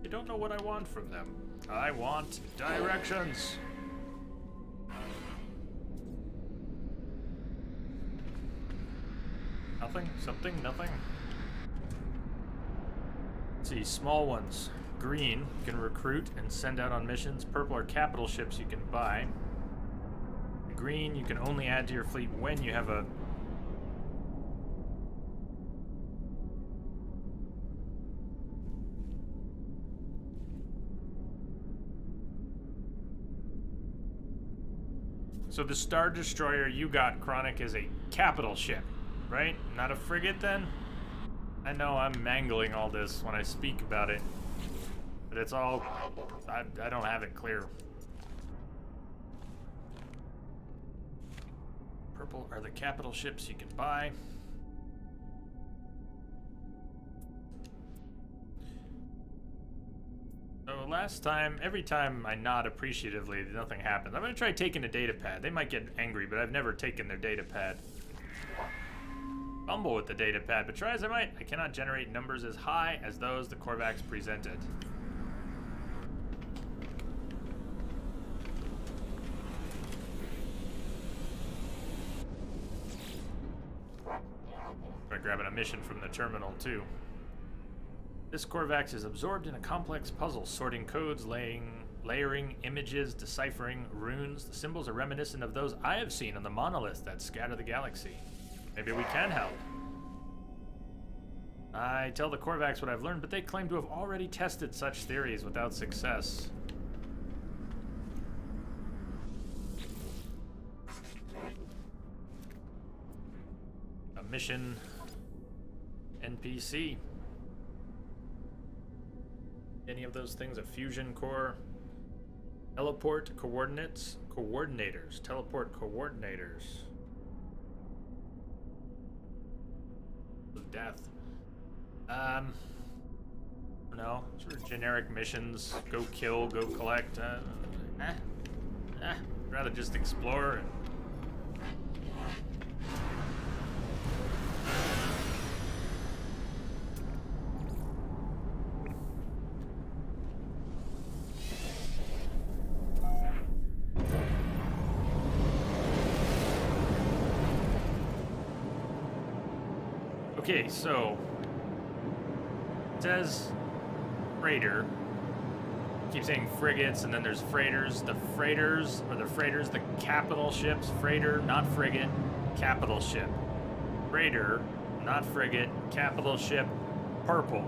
You don't know what I want from them. I want directions. Nothing? Something? Nothing? Let's see, small ones. Green, you can recruit and send out on missions. Purple are capital ships you can buy. Green, you can only add to your fleet when you have a... So the Star Destroyer you got, Chronic, is a capital ship, right? Not a frigate, then? I know I'm mangling all this when I speak about it, but it's all... I don't have it clear. Purple are the capital ships you can buy. So last time, every time I nod appreciatively, nothing happens. I'm gonna try taking a data pad. They might get angry, but I've never taken their data pad. Fumble with the data pad, but try as I might, I cannot generate numbers as high as those the Korvax presented. Try grabbing a mission from the terminal, too. This Korvax is absorbed in a complex puzzle, sorting codes, layering images, deciphering runes. The symbols are reminiscent of those I have seen on the monoliths that scatter the galaxy. Maybe we can help. I tell the Korvax what I've learned, but they claim to have already tested such theories without success. A mission NPC. Any of those things, a fusion core. Teleport coordinates. Coordinators. Teleport coordinators. Death. No. Sort of generic missions. Go kill, go collect. I'd rather just explore and... Okay, so it says freighter. Keep saying frigates, and then there's freighters. The freighters, or the freighters, the capital ships. Freighter, not frigate, capital ship. Freighter, not frigate, capital ship, purple.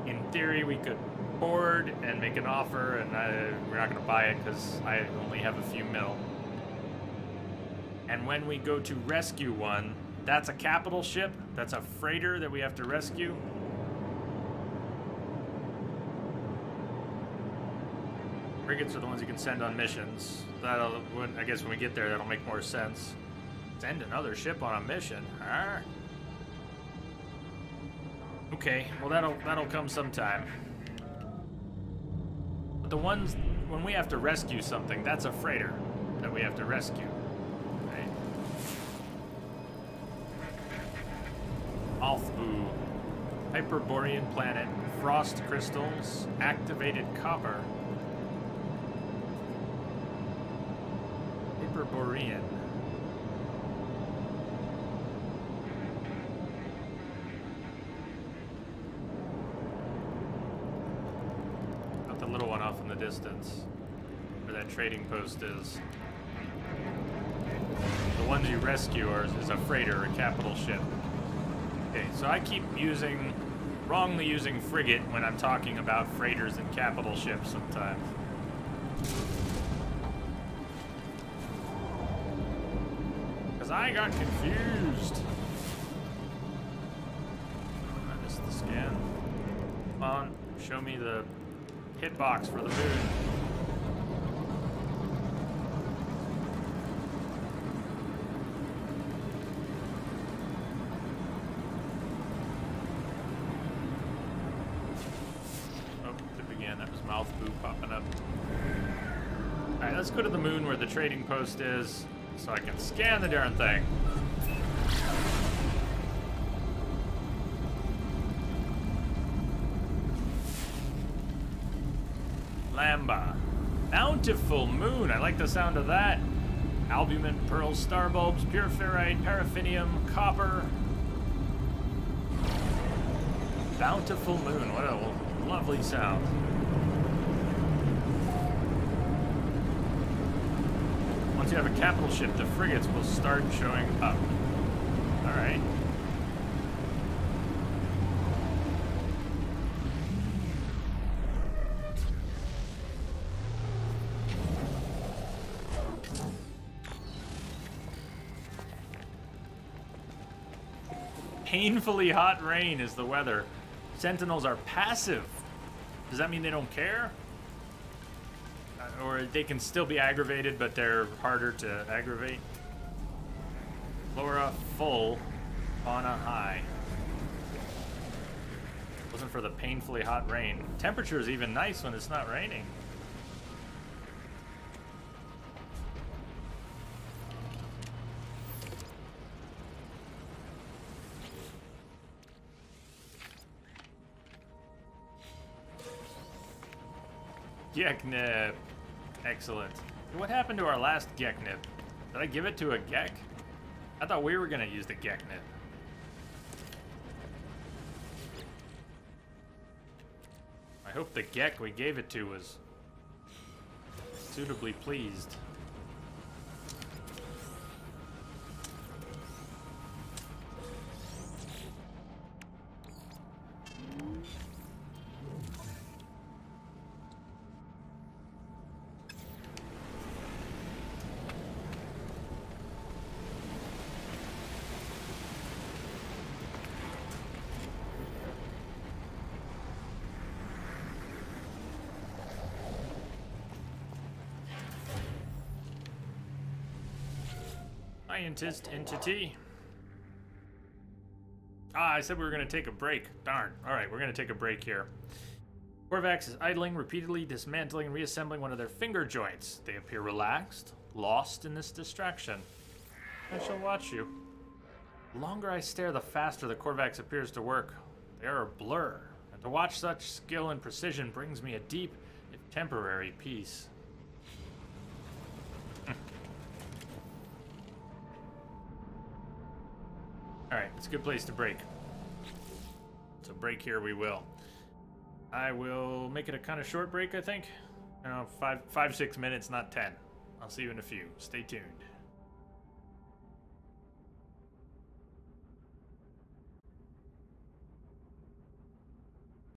In theory, we could board and make an offer, and we're not going to buy it because I only have a few mil. And when we go to rescue one, that's a capital ship. That's a freighter that we have to rescue. Frigates are the ones you can send on missions. That'll, I guess when we get there, that'll make more sense. Send another ship on a mission. Huh? Okay, well that'll come sometime. But the ones when we have to rescue something, that's a freighter that we have to rescue. Althbu, Hyperborean planet, frost crystals, activated copper. Hyperborean. Got the little one off in the distance, where that trading post is. The ones you rescue is a freighter, a capital ship. Okay, so I keep wrongly using frigate when I'm talking about freighters and capital ships sometimes. Because I got confused. I missed the scan. Come on, show me the hitbox for the moon. Popping up. Alright, let's go to the moon where the trading post is so I can scan the darn thing. Lamba. Bountiful moon. I like the sound of that. Albumin, pearl, star bulbs, pure ferrite, paraffinium, copper. Bountiful moon. What a lovely sound. Once you have a capital ship, the frigates will start showing up. Alright. Painfully hot rain is the weather. Sentinels are passive. Does that mean they don't care? Or they can still be aggravated, but they're harder to aggravate. Flora full on a high. Wasn't for the painfully hot rain. Temperature is even nice when it's not raining. Geknip. Excellent. What happened to our last Geknip? Did I give it to a Gek? I thought we were going to use the Geknip. I hope the Gek we gave it to was suitably pleased. Scientist entity. Ah, I said we were going to take a break. Darn. Alright, we're going to take a break here. Korvax is idling, repeatedly dismantling and reassembling one of their finger joints. They appear relaxed, lost in this distraction. I shall watch you. The longer I stare, the faster the Korvax appears to work. They are a blur, and to watch such skill and precision brings me a deep, if temporary, peace. Alright, it's a good place to break. So break here we will. I will make it a kind of short break, I think. 5, 6 minutes, not 10. I'll see you in a few. Stay tuned.